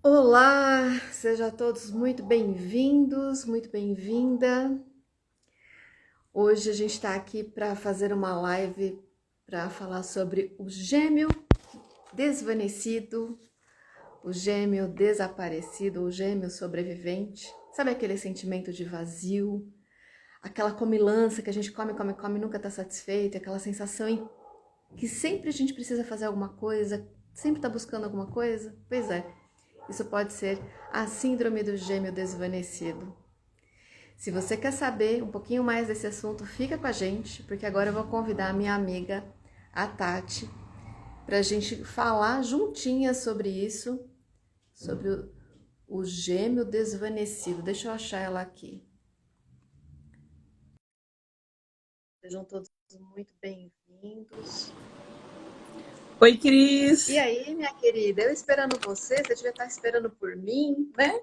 Olá, sejam todos muito bem-vindos, muito bem-vinda. Hoje a gente está aqui para fazer uma live para falar sobre o gêmeo desvanecido, o gêmeo desaparecido, o gêmeo sobrevivente. Sabe aquele sentimento de vazio, aquela comilança que a gente come, come, come e nunca está satisfeito, aquela sensação em que sempre a gente precisa fazer alguma coisa, sempre está buscando alguma coisa? Pois é. Isso pode ser a síndrome do gêmeo desvanecido. Se você quer saber um pouquinho mais desse assunto, fica com a gente, porque agora eu vou convidar a minha amiga, a Tati, para a gente falar juntinha sobre isso, sobre o gêmeo desvanecido. Deixa eu achar ela aqui. Sejam todos muito bem-vindos. Oi, E Cris. aí, minha querida, eu esperando você devia estar esperando por mim, né?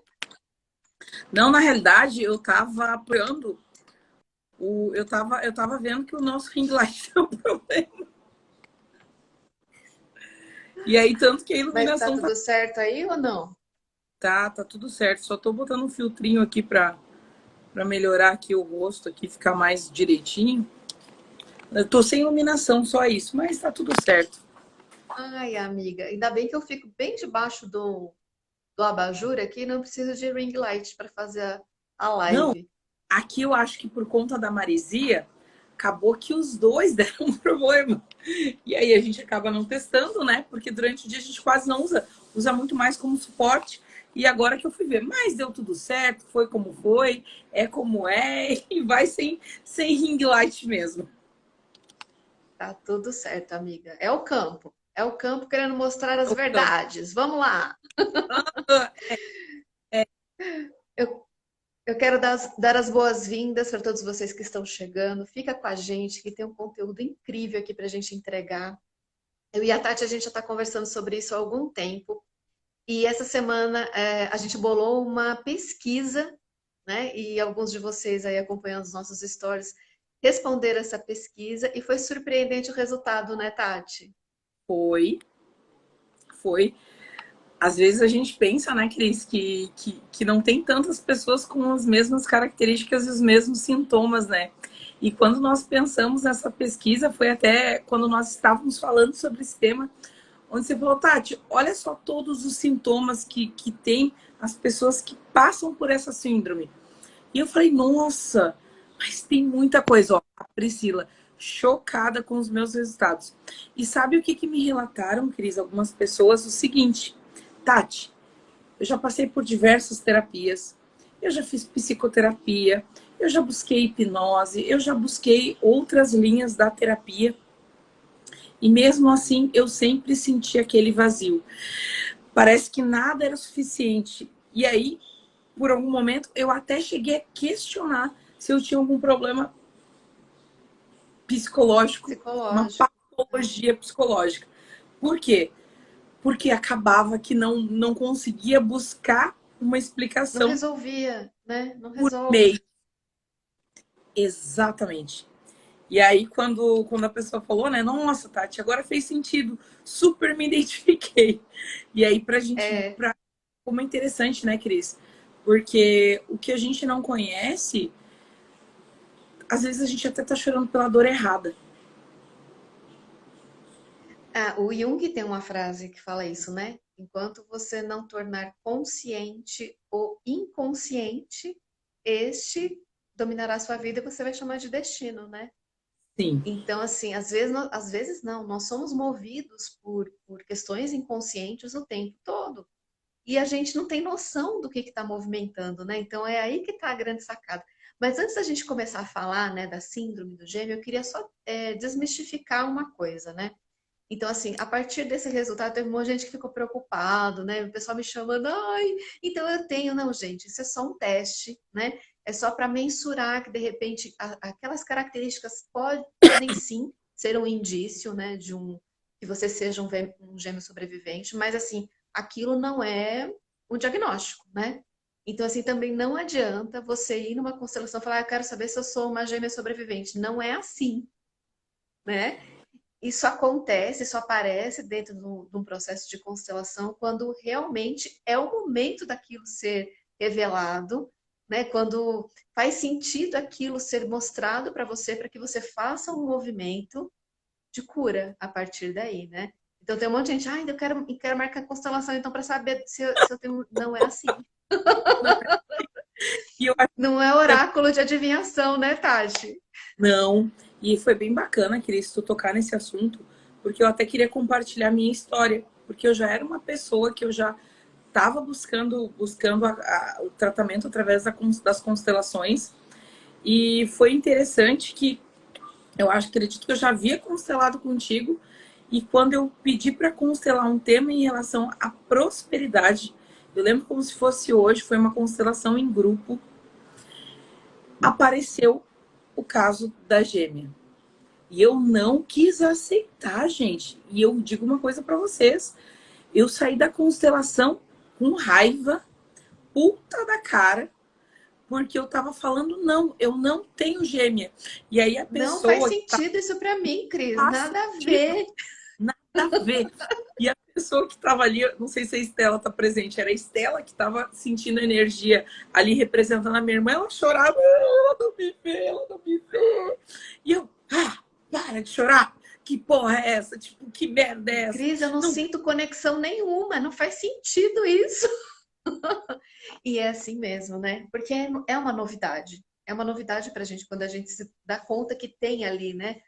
Não, na realidade, eu tava apoiando eu tava vendo que o nosso ring light tem um problema. E aí, tanto que a Mas tá iluminação tudo certo aí ou não? tá tudo certo. Só tô botando um filtrinho aqui pra melhorar aqui o rosto, aqui ficar mais direitinho. Eu tô sem iluminação, só isso, mas tá tudo certo. Ai, amiga, ainda bem que eu fico bem debaixo do abajur aqui, não preciso de ring light para fazer a Não, live. aqui eu acho que por conta da maresia, acabou que os dois deram um problema. E aí a gente acaba não testando, né? Porque durante o dia a gente quase não usa muito mais como suporte. E agora que eu fui ver, mas deu tudo certo, foi como foi, é como é, e vai sem ring light mesmo. Tá tudo certo, amiga. É o campo. É o campo querendo mostrar as Então, verdades. Vamos lá. ah, Eu, eu quero dar as boas-vindas para todos vocês que estão chegando. Fica com a gente, que tem um conteúdo incrível aqui para a gente entregar. Eu e a Tati, a gente já está conversando sobre isso há algum tempo. E essa semana a gente bolou uma pesquisa, né? E alguns de vocês aí acompanhando os nossos stories responderam essa pesquisa e foi surpreendente o resultado, né, Tati? foi, foi. Às vezes a gente pensa, né, Cris, que não tem tantas pessoas com as mesmas características e os mesmos sintomas, né? E quando nós pensamos nessa pesquisa, foi até quando nós estávamos falando sobre esse tema, onde você falou, Tati, olha só todos os sintomas que tem as pessoas que passam por essa síndrome. E eu falei, nossa, mas tem muita coisa. Ó, a Priscila, chocada com os meus resultados. E sabe o que me relataram, Cris? Algumas pessoas, o seguinte, Tati, eu já passei por diversas terapias, eu já fiz psicoterapia, eu já busquei hipnose, eu já busquei outras linhas da terapia. E mesmo assim, eu sempre senti aquele vazio. Parece que nada era suficiente. E aí, por algum momento, eu até cheguei a questionar se eu tinha algum problema psicológico, uma Psicológico, né? patologia psicológica. Por quê? Porque acabava que não conseguia buscar uma Não explicação resolvia, né? Não por resolve. meio. Exatamente. E aí, quando a pessoa falou, né? Nossa, Tati, agora fez sentido. Super me identifiquei. E aí, pra gente, É, como é interessante, né, Cris? Porque o que a gente não conhece, às vezes a gente até tá chorando pela dor errada. o Jung tem uma frase que fala isso, né? Enquanto você não tornar consciente o inconsciente, este dominará a sua vida e você vai chamar de destino, né? Sim. Então, assim, às vezes não, nós somos movidos por questões inconscientes o tempo todo. E a gente não tem noção do que está movimentando, né? Então é aí que está a grande sacada. Mas antes da gente começar a falar, né, da síndrome do gêmeo, eu queria só desmistificar uma coisa, né? Então, assim, a partir desse resultado, teve um monte de gente que ficou preocupado, né? O pessoal me chamando, ai, então eu tenho. Não, gente, isso é só um teste, né? É só para mensurar que, de repente, aquelas características podem sim ser um indício, né, de que você seja um gêmeo sobrevivente, mas, assim, aquilo não é um diagnóstico, né? Então, assim, também não adianta você ir numa constelação e falar, eu quero saber se eu sou uma gêmea sobrevivente. Não é assim, né? isso acontece, isso aparece dentro de um processo de constelação quando realmente é o momento daquilo ser revelado, né? Quando faz sentido aquilo ser mostrado para que você faça um movimento de cura a partir daí, né? Então tem um monte de gente, eu quero marcar constelação então para saber se eu tenho. Não é assim. E eu acho Não é que oráculo de adivinhação, né, Tati? não. E foi bem bacana, Cris, tu tocar nesse assunto, porque eu até queria compartilhar minha história, porque eu já era uma pessoa que eu já estava buscando o tratamento através das constelações. E foi interessante que acredito que eu já havia constelado contigo. E quando eu pedi para constelar um tema em relação à prosperidade, eu lembro como se fosse hoje, foi uma constelação em grupo, apareceu o caso da gêmea. E eu não quis aceitar, gente. E eu digo uma coisa para vocês. Eu saí da constelação com raiva, puta da cara, porque eu tava falando, não, eu não tenho gêmea. E aí a Não faz pessoa que tá sentido isso para mim, Cris. faz Nada a sentido, ver. nada a ver. E a pessoa que tava ali, não sei se a Estela tá presente, era a Estela que tava sentindo energia ali representando a minha irmã, ela chorava, ela não me vê, ela não me vê. E eu, para de chorar. Que porra é essa? Tipo, que merda é essa? Cris, eu não Não, sinto conexão nenhuma, não faz sentido isso. E é assim mesmo, né? Porque é uma novidade. É uma novidade pra gente quando a gente se dá conta que tem ali, né?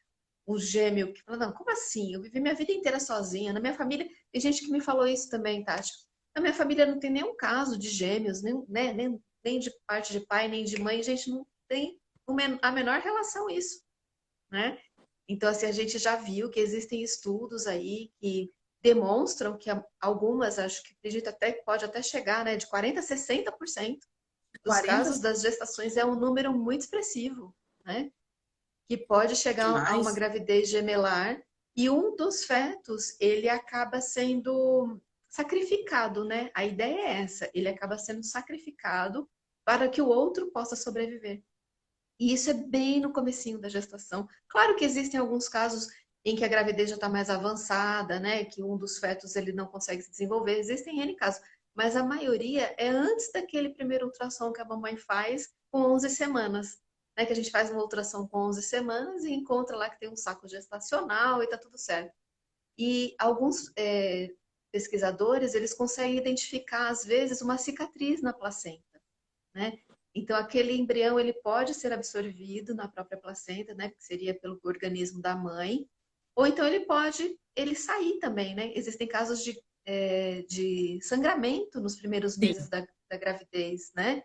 Um gêmeo que fala, não, como assim? Eu vivi minha vida inteira sozinha. Na minha família, tem gente que me falou isso também, Tati. Na minha família não tem nenhum caso de gêmeos, nem, né? Nem de parte de pai, nem de mãe. A gente não tem a menor relação isso, né? Então, assim, a gente já viu que existem estudos aí que demonstram que algumas, acho que acredito até que pode até chegar, né, de 40 a 60% dos 40 casos das gestações é um número muito expressivo, né? Que pode chegar a uma demais. gravidez gemelar e um dos fetos, ele acaba sendo sacrificado, né? A ideia é essa, ele acaba sendo sacrificado para que o outro possa sobreviver. E isso é bem no comecinho da gestação. Claro que existem alguns casos em que a gravidez já está mais avançada, né? Que um dos fetos ele não consegue se desenvolver. Existem N casos, mas a maioria é antes daquele primeiro ultrassom que a mamãe faz com 11 semanas, né? Que a gente faz uma ultrassom com 11 semanas e encontra lá que tem um saco gestacional e tá tudo certo. E alguns pesquisadores, eles conseguem identificar, às vezes, uma cicatriz na placenta, né? Então, aquele embrião ele pode ser absorvido na própria placenta, né? Que seria pelo organismo da mãe, ou então ele sair também, né? Existem casos de sangramento nos primeiros Sim, meses da gravidez, né?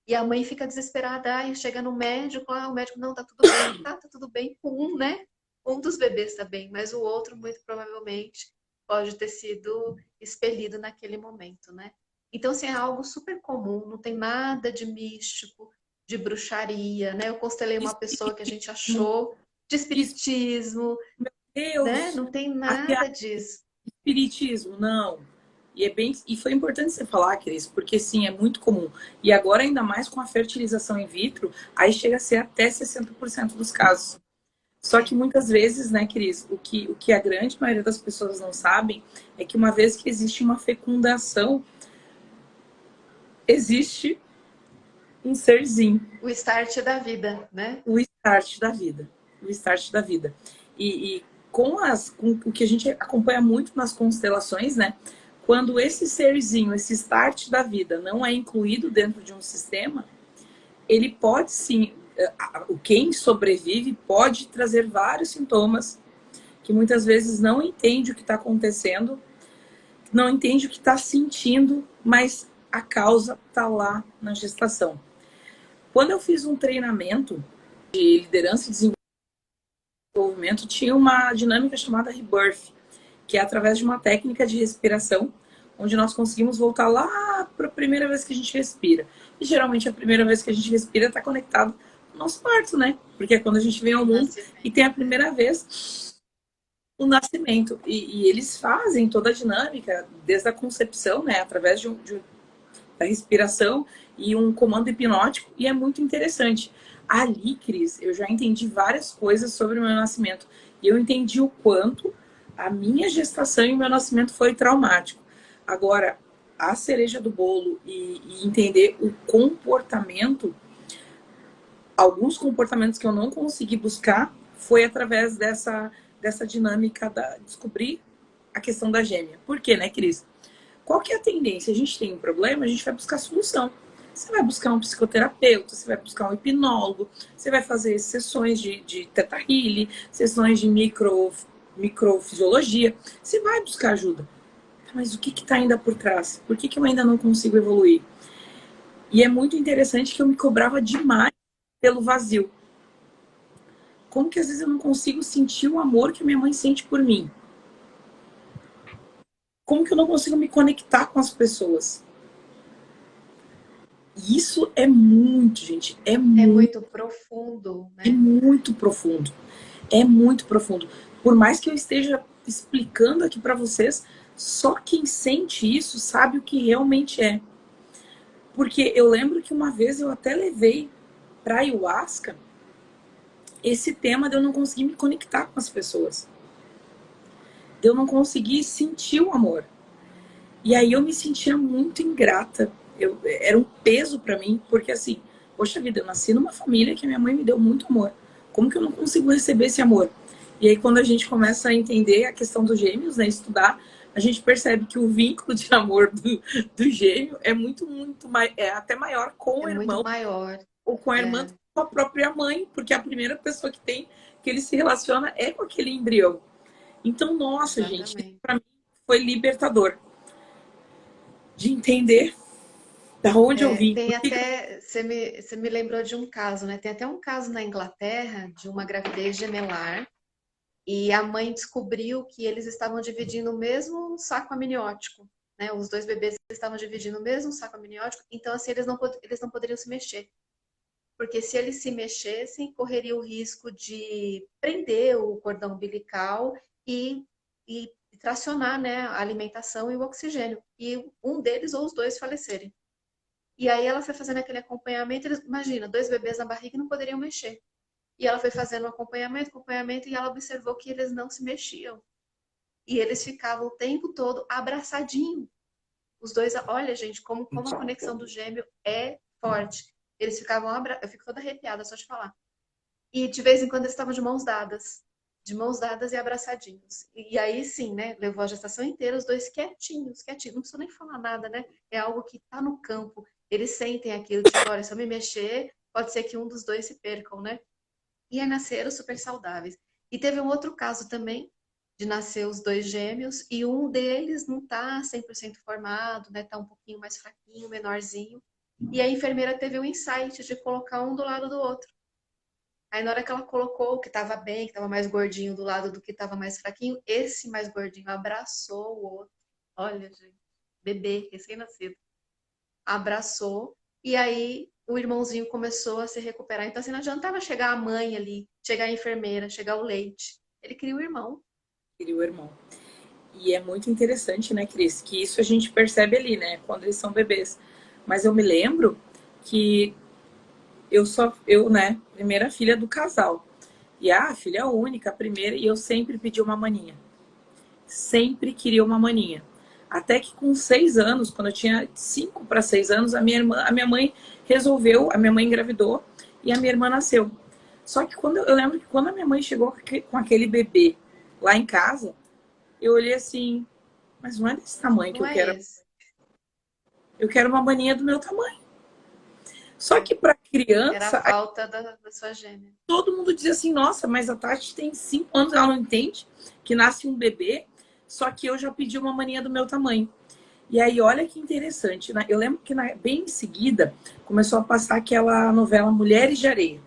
E a mãe fica desesperada, e chega no médico, o médico, não, tá tudo bem, tá tudo bem com um, né? Um dos bebês tá bem, mas o outro, muito provavelmente, pode ter sido expelido naquele momento, né? Então, assim, é algo super comum, não tem nada de místico, de bruxaria, né? Eu constelei uma pessoa que a gente espiritismo, achou de espiritismo, né? Deus, Não tem até nada disso. espiritismo, não. E foi importante você falar, Cris, porque sim, é muito comum. E agora, ainda mais com a fertilização in vitro, aí chega a ser até 60% dos casos. Só que Sim. muitas vezes, né, Cris, o que a grande maioria das pessoas não sabem é que uma vez que existe uma fecundação, existe um serzinho, O start da vida, né? o start da vida. O start da vida. E com o que a gente acompanha muito nas constelações, né? Quando esse serzinho, esse start da vida, não é incluído dentro de um sistema, ele pode sim, quem sobrevive pode trazer vários sintomas que muitas vezes não entende o que está acontecendo, não entende o que está sentindo, mas a causa está lá na gestação. Quando eu fiz um treinamento de liderança e desenvolvimento, tinha uma dinâmica chamada Rebirth, que é através de uma técnica de respiração, onde nós conseguimos voltar lá para a primeira vez que a gente respira. E geralmente a primeira vez que a gente respira está conectado com o nosso parto, né? Porque é quando a gente vem ao mundo e tem a Nascimento. primeira vez o nascimento. E eles fazem toda a dinâmica, desde a concepção, né? Através da respiração e um comando hipnótico, e é muito interessante. Ali, Cris, eu já entendi várias coisas sobre o meu nascimento. E eu entendi o quanto a minha gestação e o meu nascimento foi traumático. Agora, a cereja do bolo e entender o comportamento, alguns comportamentos que eu não consegui buscar, foi através dessa dinâmica da descobrir a questão da gêmea. Por quê, né, Cris? Qual que é a tendência? A gente tem um problema, a gente vai buscar solução. Você vai buscar um psicoterapeuta, você vai buscar um hipnólogo, você vai fazer sessões de Theta Healing, sessões de microfisiologia. Você vai buscar ajuda. Mas o que está ainda por trás? Por que eu ainda não consigo evoluir? E é muito interessante que eu me cobrava demais pelo vazio. Como que às vezes eu não consigo sentir o amor que minha mãe sente por mim? Como que eu não consigo me conectar com as pessoas? Isso é muito, gente, É muito profundo, é né? muito profundo. É muito profundo. Por mais que eu esteja explicando aqui para vocês, só quem sente isso sabe o que realmente é. Porque eu lembro que uma vez eu até levei para ayahuasca esse tema de eu não conseguir me conectar com as pessoas. De eu não conseguir sentir o amor. E aí eu me sentia muito ingrata. Era um peso para mim, porque assim, poxa vida, eu nasci numa família que a minha mãe me deu muito amor. Como que eu não consigo receber esse amor? E aí quando a gente começa a entender a questão dos gêmeos, né, estudar, a gente percebe que o vínculo de amor do gêmeo é muito é até maior com É o muito irmão maior. ou com a irmã É, do que com a própria mãe, porque a primeira pessoa que ele se relaciona é com aquele embrião. Então, nossa, gente, isso exatamente. para mim foi libertador de entender da onde eu É, vim. tem até, você me lembrou de um caso, né? Tem até um caso na Inglaterra de uma gravidez gemelar e a mãe descobriu que eles estavam dividindo o mesmo saco amniótico, né? Os dois bebês estavam dividindo o mesmo saco amniótico, então assim eles não poderiam se mexer, porque se eles se mexessem, correria o risco de prender o cordão umbilical e tracionar, né, a alimentação e o oxigênio, e um deles ou os dois falecerem. E aí ela foi fazendo aquele acompanhamento, eles, imagina, dois bebês na barriga não poderiam mexer. E ela foi fazendo um acompanhamento, acompanhamento, e ela observou que eles não se mexiam. E eles ficavam o tempo todo abraçadinhos. Os dois, olha, gente, como a conexão do gêmeo é forte. Eles ficavam, eu fico toda arrepiada só de falar. E de vez em quando eles estavam de mãos dadas e abraçadinhos. E aí sim, né, levou a gestação inteira, os dois quietinhos, quietinhos, não precisa nem falar nada, né? É algo que tá no campo. Eles sentem aquilo, tipo, olha, se eu me mexer, pode ser que um dos dois se percam, né? E aí nasceram super saudáveis. E teve um outro caso também, de nascer os dois gêmeos, e um deles não tá 100% formado, né? Tá um pouquinho mais fraquinho, menorzinho. E a enfermeira teve o insight de colocar um do lado do outro. Aí na hora que ela colocou o que estava bem, que estava mais gordinho do lado do que estava mais fraquinho, esse mais gordinho abraçou o outro. Olha, gente, bebê, recém-nascido. Abraçou e aí o irmãozinho começou a se recuperar. Então assim, não adiantava chegar a mãe ali, chegar a enfermeira, chegar o leite. Ele queria o irmão. Queria o irmão. E é muito interessante, né, Cris, que isso a gente percebe ali, né, quando eles são bebês. Mas eu me lembro que eu, né, primeira filha do casal. E a filha única, a primeira, e eu sempre pedi uma maninha. Sempre queria uma maninha. Até que com 6 anos, quando eu tinha 5 para 6 anos, a minha mãe resolveu, a minha mãe engravidou e a minha irmã nasceu. Só que quando eu lembro que quando a minha mãe chegou com aquele bebê lá em casa, eu olhei assim, mas não é desse tamanho que Não eu é quero. esse. Eu quero uma maninha do meu tamanho. Só É. que para Era a criança, falta da sua gêmea. todo mundo diz assim, nossa, mas a Tati tem 5 anos, ela não entende que nasce um bebê, só que eu já pedi uma maninha do meu tamanho. E aí, olha que interessante, né? Eu lembro que bem em seguida começou a passar aquela novela Mulheres de Areia.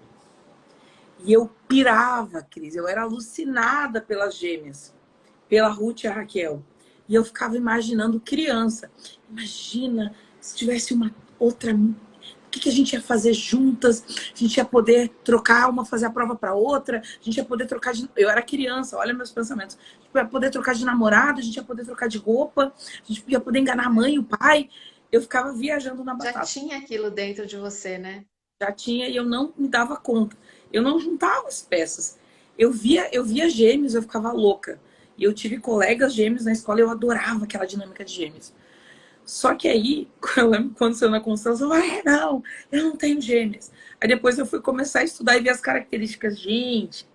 E eu pirava, Cris, eu era alucinada pelas gêmeas, pela Ruth e a Raquel. E eu ficava imaginando criança. Imagina se tivesse uma outra. O que a gente ia fazer juntas? A gente ia poder trocar, uma fazer a prova para outra, a gente ia poder trocar de. Eu era criança, olha meus pensamentos. A gente ia poder trocar de namorado, a gente ia poder trocar de roupa, a gente ia poder enganar a mãe e o pai. Eu ficava viajando na Já batata. tinha aquilo dentro de você, né? Já tinha e eu não me dava conta. Eu não juntava as peças. Eu via gêmeos, eu ficava louca. E eu tive colegas gêmeos na escola, eu adorava aquela dinâmica de gêmeos. Só que aí, eu lembro quando saiu na constelação, não, eu não tenho gêmeos. Aí depois eu fui começar a estudar e ver as características. Gente,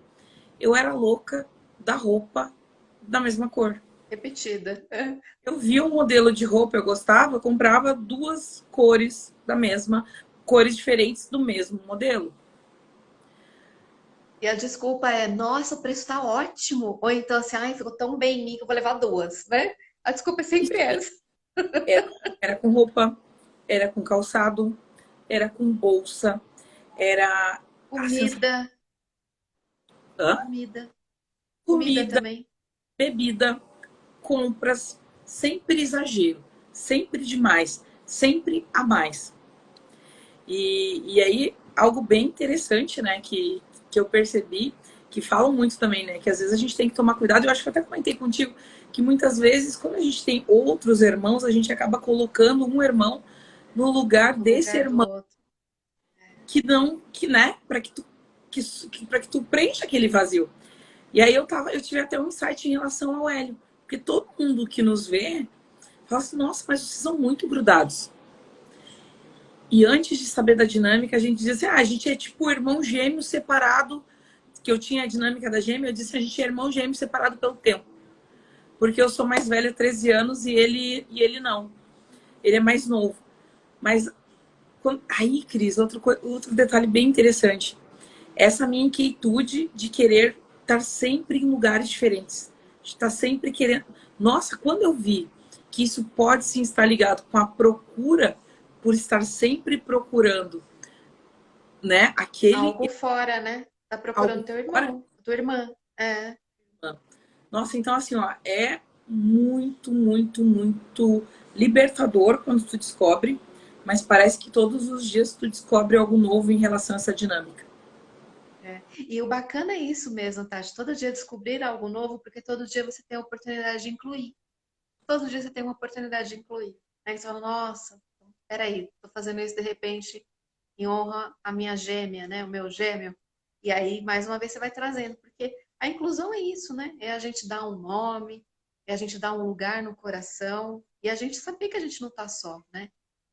eu era louca da roupa da mesma cor. Repetida. Eu via um modelo de roupa, eu gostava, eu comprava duas cores da mesma, cores diferentes do mesmo modelo. E a desculpa é, nossa, o preço tá ótimo. Ou então assim, ai, ficou tão bem em mim que eu vou levar duas, né? A desculpa é sempre essa. Era, era com roupa, era com calçado, era com bolsa, era a sensação. Comida, Hã? comida, comida Comida, também. bebida, compras, sempre exagero, sempre demais, sempre a mais. E aí, algo bem interessante, né, que eu percebi, que falam muito também, né, que às vezes a gente tem que tomar cuidado, eu acho que eu até comentei contigo, que muitas vezes, quando a gente tem outros irmãos, a gente acaba colocando um irmão no lugar No desse lugar do irmão outro. que não, que, né, para que tu preencha aquele vazio. E aí eu tive até um insight em relação ao Hélio, porque todo mundo que nos vê fala assim, nossa, mas vocês são muito grudados. E antes de saber da dinâmica, a gente dizia assim, a gente é tipo irmão gêmeo separado, que eu tinha a dinâmica da gêmea, eu disse, a gente é irmão gêmeo separado pelo tempo. Porque eu sou mais velha, 13 anos, e ele não. Ele é mais novo. Mas aí, Cris, outro detalhe bem interessante. Essa minha inquietude de querer estar sempre em lugares diferentes. De estar sempre querendo. Nossa, quando eu vi que isso pode sim estar ligado com a procura por estar sempre procurando, né, aquele Algo fora, né? Tá algo procurando teu fora. irmão, tua irmã. É. Nossa, então assim, ó, é muito, muito, muito libertador quando tu descobre, mas parece que todos os dias tu descobre algo novo em relação a essa dinâmica. É. E o bacana é isso mesmo, Tati. Todo dia descobrir algo novo, porque todo dia você tem a oportunidade de incluir. Todo dia você tem uma oportunidade de incluir. Aí você fala, nossa, peraí, tô fazendo isso de repente em honra à minha gêmea, né? O meu gêmeo. E aí, mais uma vez, você vai trazendo, porque a inclusão é isso, né? É a gente dar um nome, é a gente dar um lugar no coração, e a gente saber que a gente não tá só, né?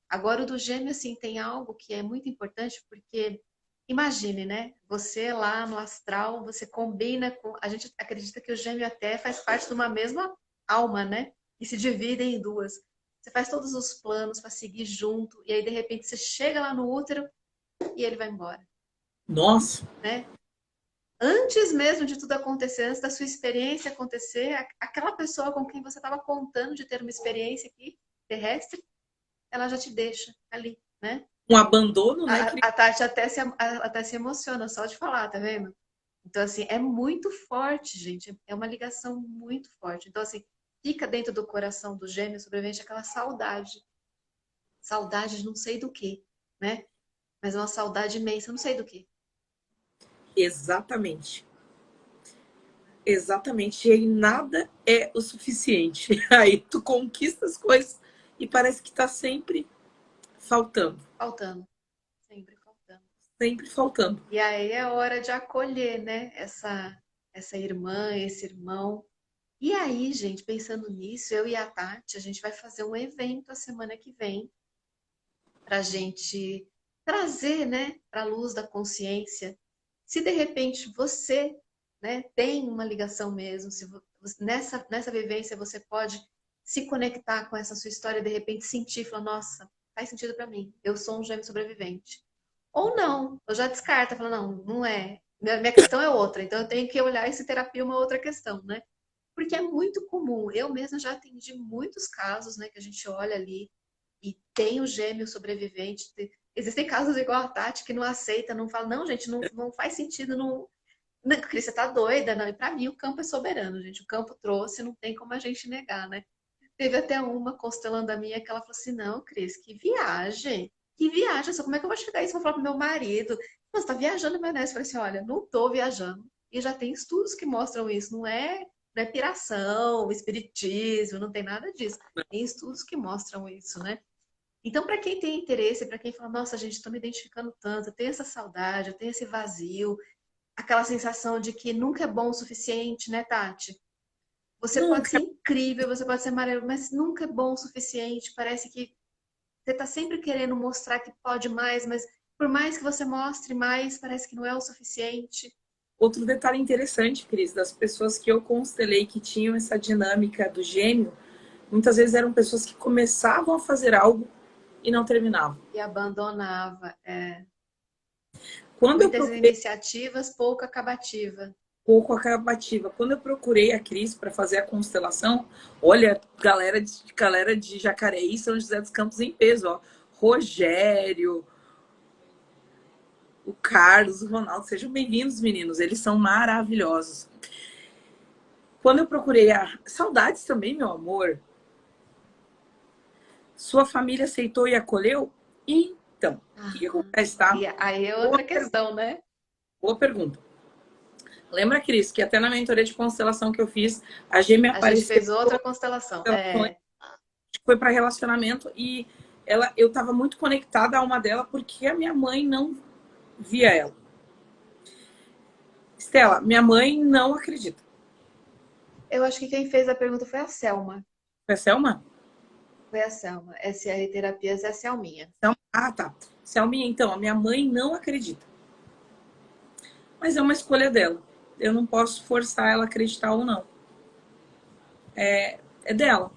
Agora, o do gêmeo, assim, tem algo que é muito importante, porque imagine, né? Você lá no astral, você combina com. A gente acredita que o gêmeo até faz parte de uma mesma alma, né? E se dividem em duas. Você faz todos os planos para seguir junto, e aí de repente você chega lá no útero e ele vai embora, Nossa, né? Antes mesmo de tudo acontecer, antes da sua experiência acontecer, aquela pessoa com quem você estava contando de ter uma experiência aqui terrestre, ela já te deixa ali, né? um abandono, né, A, Cris? a Tati até se emociona só de falar, tá vendo? Então, assim, é muito forte, gente. É uma ligação muito forte. Então, assim, fica dentro do coração do gêmeo sobrevivente aquela saudade. Saudade de não sei do que, né? Mas é uma saudade imensa, não sei do que. Exatamente. Exatamente. E aí nada é o suficiente. Aí tu conquista as coisas e parece que tá sempre faltando. Faltando, sempre faltando. Sempre faltando. E aí é hora de acolher, né? Essa irmã, esse irmão. E aí, gente, pensando nisso, eu e a Tati, a gente vai fazer um evento a semana que vem para a gente trazer, né, para a luz da consciência. Se de repente você, né, tem uma ligação mesmo, se nessa vivência você pode se conectar com essa sua história, de repente sentir, falar, nossa, faz sentido para mim, eu sou um gêmeo sobrevivente. Ou não, eu já descarto, falo, não, não é. Minha questão é outra, então eu tenho que olhar essa terapia uma outra questão, né? Porque é muito comum. Eu mesma já atendi muitos casos, né, que a gente olha ali e tem o gêmeo sobrevivente. Existem casos igual a Tati que não aceita, não fala, não, gente, não faz sentido, não, Cris, você tá doida, não. E para mim o campo é soberano, gente. O campo trouxe, não tem como a gente negar, né? Teve até uma constelando a minha que ela falou assim: não, Cris, que viagem. Que viagem, só como é que eu vou chegar isso? Vou falar pro meu marido. Você tá viajando, meu Deus. Eu falei assim: olha, não tô viajando. E já tem estudos que mostram isso. Não é piração, espiritismo, não tem nada disso. Tem estudos que mostram isso, né? Então, para quem tem interesse, para quem fala, nossa, gente, estou me identificando tanto, eu tenho essa saudade, eu tenho esse vazio, aquela sensação de que nunca é bom o suficiente, né, Tati? Você pode ser Nunca. incrível, você pode ser maravilhoso, mas nunca é bom o suficiente. Parece que você está sempre querendo mostrar que pode mais, mas por mais que você mostre mais, parece que não é o suficiente. Outro detalhe interessante, Cris, das pessoas que eu constelei que tinham essa dinâmica do gêmeo, muitas vezes eram pessoas que começavam a fazer algo e não terminavam. E abandonava. É. Quando eu Muitas procurei iniciativas, pouca acabativa. pouco acabativa, quando eu procurei a Cris para fazer a constelação, olha, galera de Jacareí, São José dos Campos em peso, ó. Rogério, o Carlos, o Ronaldo, sejam bem-vindos, meninos, eles são maravilhosos. Quando eu procurei a saudades também, meu amor, sua família aceitou e acolheu? Então, o que Ah, acontece, tá? e aí é Boa, outra questão, né? boa pergunta. Lembra, Cris, que até na mentoria de constelação que eu fiz, a gêmea A gente apareceu, fez outra constelação. É, foi para relacionamento e eu estava muito conectada a uma dela porque a minha mãe não via ela. Estela, minha mãe não acredita. eu acho que quem fez a pergunta foi a Selma. Foi a Selma? Foi a Selma. SR Terapias é a Selminha. Ah, tá. Selminha, então, a minha mãe não acredita. Mas é uma escolha dela. Eu não posso forçar ela a acreditar ou não. É dela.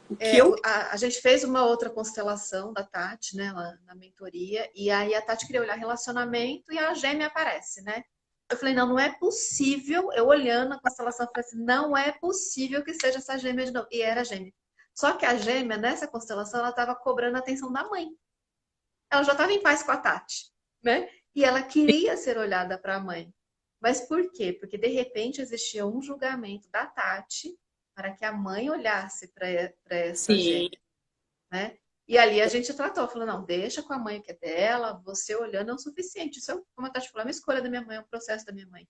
O que É, eu a gente fez uma outra constelação da Tati, né, lá na mentoria, e aí a Tati queria olhar relacionamento e a gêmea aparece, né? Eu falei, não, não é possível. Eu olhando a constelação, eu falei assim, não é possível que seja essa gêmea de novo. E era a gêmea. Só que a gêmea, nessa constelação, ela estava cobrando a atenção da mãe. Ela já estava em paz com a Tati, né? E ela queria ser olhada para a mãe. Mas por quê? Porque de repente existia um julgamento da Tati para que a mãe olhasse para essa sim, gêmea, né? E ali a gente tratou, falou, não, deixa com a mãe que é dela, você olhando é o suficiente. Isso, como a Tati falou, é uma escolha da minha mãe, é um processo da minha mãe.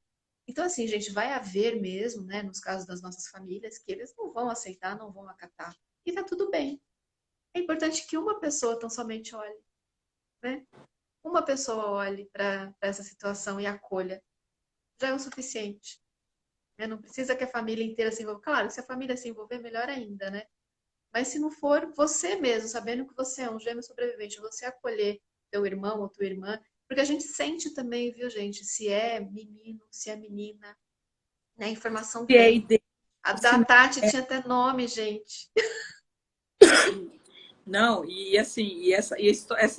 Então, assim, gente, vai haver mesmo, né, nos casos das nossas famílias, que eles não vão aceitar, não vão acatar. E tá tudo bem. É importante que uma pessoa tão somente olhe, né? Uma pessoa olhe para essa situação e acolha, já é o suficiente. Né? Não precisa que a família inteira se envolva. Claro, se a família se envolver, melhor ainda, né? Mas se não for, você mesmo, sabendo que você é um gêmeo sobrevivente, você acolher teu irmão ou tua irmã, porque a gente sente também, viu, gente, se é menino, se é menina, né? A informação se é tem. ideal, A se da não. Tati tinha até nome, gente. Não, e assim, essa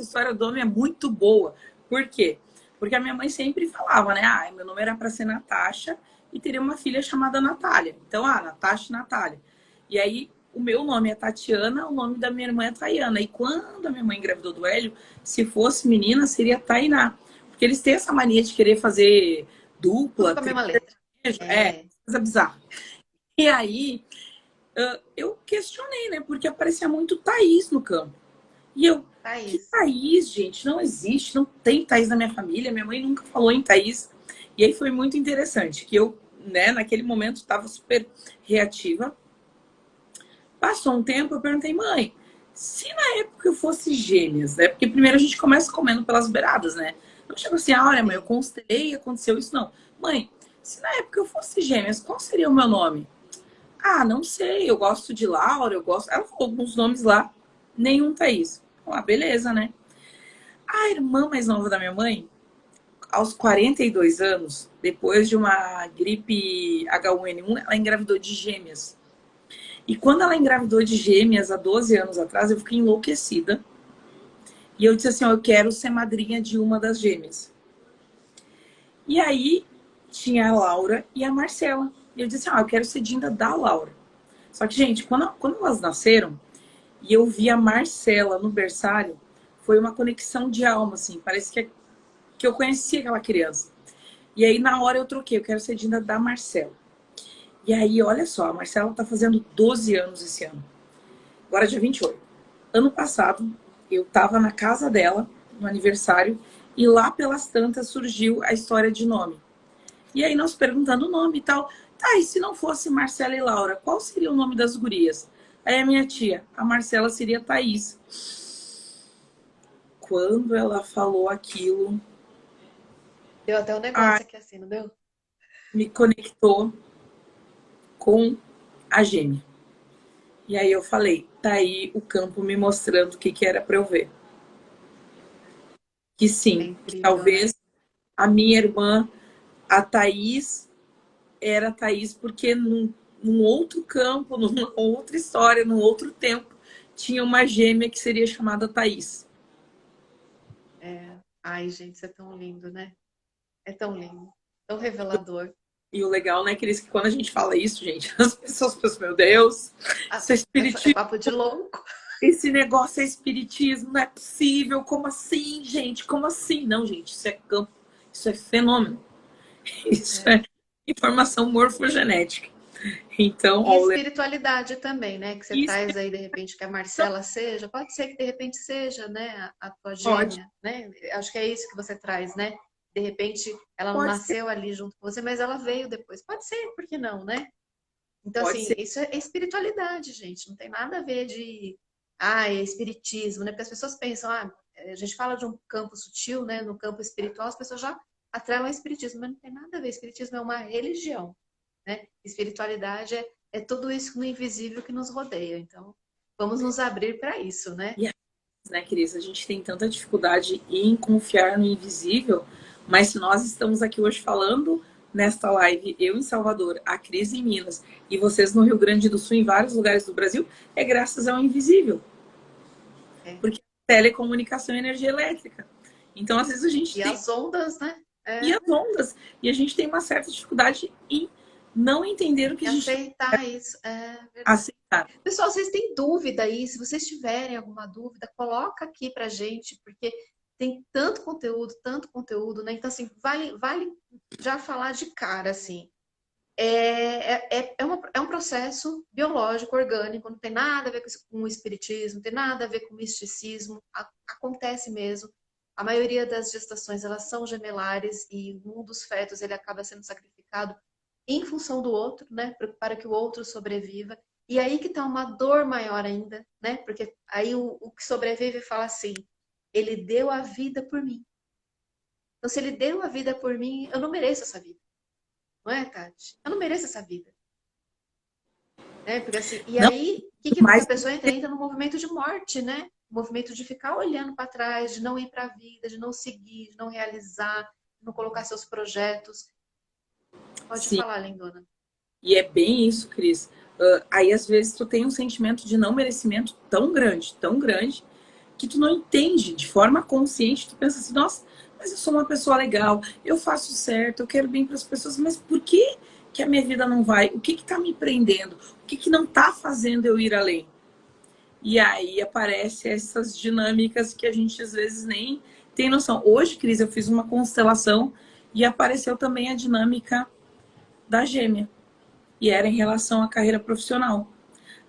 história do homem é muito boa. Por quê? Porque a minha mãe sempre falava, né? Ah, meu nome era para ser Natasha e teria uma filha chamada Natália. Então, Natasha e Natália. E aí, o meu nome é Tatiana, o nome da minha irmã é Tayana. E quando a minha mãe engravidou do Hélio, se fosse menina, seria Tainá. Porque eles têm essa mania de querer fazer Tudo dupla, com a mesma letra. É, coisa bizarra. E aí, eu questionei, né? Porque aparecia muito Thaís no campo. E eu, que Thaís. Thaís, gente? Não existe, não tem Thaís na minha família. Minha mãe nunca falou em Thaís. E aí foi muito interessante, que eu, né, naquele momento estava super reativa. Passou um tempo, eu perguntei, mãe, se na época eu fosse gêmeas, né? Porque primeiro a gente começa comendo pelas beiradas, né? Não chega assim, olha, mãe, eu Sim. constelei, aconteceu isso, não. Mãe, se na época eu fosse gêmeas, qual seria o meu nome? Ah, não sei, eu gosto de Laura, eu gosto. Ela falou alguns nomes lá, nenhum Thaís. Beleza, né? A irmã mais nova da minha mãe, aos 42 anos, depois de uma gripe H1N1, ela engravidou de gêmeas. E quando ela engravidou de gêmeas há 12 anos atrás, eu fiquei enlouquecida. E eu disse assim: eu quero ser madrinha de uma das gêmeas. E aí tinha a Laura e a Marcela. E eu disse assim: eu quero ser Dinda da Laura. Só que, gente, quando elas nasceram, e eu vi a Marcela no berçário, foi uma conexão de alma, assim. Parece que eu conhecia aquela criança. E aí, na hora, eu troquei. Eu quero ser Dinda da Marcela. E aí, olha só, a Marcela tá fazendo 12 anos esse ano. Agora é dia 28. Ano passado, eu tava na casa dela, no aniversário, e lá pelas tantas surgiu a história de nome. E aí, nós perguntando o nome e tal. Tá, e se não fosse Marcela e Laura, qual seria o nome das gurias? Aí a minha tia, a Marcela seria Thaís. Quando ela falou aquilo, Deu até um Ai, negócio aqui assim, não deu? me conectou com a gêmea. E aí eu falei, tá aí o campo me mostrando o que que era para eu ver. Que É sim, que incrível, né? talvez a minha irmã, a Thaís, era a Thaís porque num outro campo, numa outra história, num outro tempo, tinha uma gêmea que seria chamada Thaís. É. Ai, gente, isso é tão lindo, né? É tão lindo, tão revelador. E o legal, né, Cris, que quando a gente fala isso, gente, as pessoas pensam, meu Deus, Ah, isso é é espiritismo, papo de louco. esse negócio é espiritismo, não é possível, como assim, gente, como assim? Não, gente, isso é campo, isso é fenômeno, isso É. é informação morfogenética. Então, E ó, espiritualidade também, né? Que você isso traz aí, de repente, que a Marcela seja, pode ser que de repente seja, né? A tua pode, gêmea, né? Acho que é isso que você traz, né? De repente, ela não pode ser, nasceu ali junto com você, mas ela veio depois. Pode ser, por que não, né? Então, pode assim, ser, isso é espiritualidade, gente. Não tem nada a ver de, ah, é espiritismo, né? Porque as pessoas pensam, ah, a gente fala de um campo sutil, né? No campo espiritual, as pessoas já atrelam ao espiritismo, mas não tem nada a ver. Espiritismo é uma religião, né? Espiritualidade é tudo isso no invisível que nos rodeia. Então, vamos nos abrir para isso, né? e né, Cris? A gente tem tanta dificuldade em confiar no invisível, mas se nós estamos aqui hoje falando nesta live, eu em Salvador, a Cris em Minas, e vocês no Rio Grande do Sul, em vários lugares do Brasil, é graças ao invisível, É. porque é telecomunicação e energia elétrica. Então, às vezes, a gente E tem. as ondas, né? E É. as ondas, e a gente tem uma certa dificuldade em não entender o que E a gente aceitar isso, é verdade. aceitar. Pessoal, vocês têm dúvida aí? Se vocês tiverem alguma dúvida, coloca aqui pra gente, porque tem tanto conteúdo, né? Então, assim, vale já falar de cara, assim. É um processo biológico, orgânico, não tem nada a ver com o espiritismo, não tem nada a ver com o misticismo, acontece mesmo. A maioria das gestações, elas são gemelares e um dos fetos, ele acaba sendo sacrificado em função do outro, né? Para que o outro sobreviva. E aí que está uma dor maior ainda, né? Porque aí o que sobrevive fala assim, ele deu a vida por mim. Então, se ele deu a vida por mim, eu não mereço essa vida. Não é, Tati? Eu não mereço essa vida. Né? Porque assim, e Não, aí, que a mais pessoa entra no movimento de morte, né? O movimento de ficar olhando para trás, de não ir para a vida, de não seguir, de não realizar, de não colocar seus projetos. Pode sim. falar, lindona. E é bem isso, Cris. Aí, às vezes, tu tem um sentimento de não merecimento tão grande, que tu não entende de forma consciente. Tu pensa assim, nossa, mas eu sou uma pessoa legal, eu faço certo, eu quero bem para as pessoas, mas por que que a minha vida não vai? O que que tá me prendendo? O que que não tá fazendo eu ir além? E aí aparecem essas dinâmicas que a gente às vezes nem tem noção. Hoje, Cris, eu fiz uma constelação e apareceu também a dinâmica da gêmea. E era em relação à carreira profissional.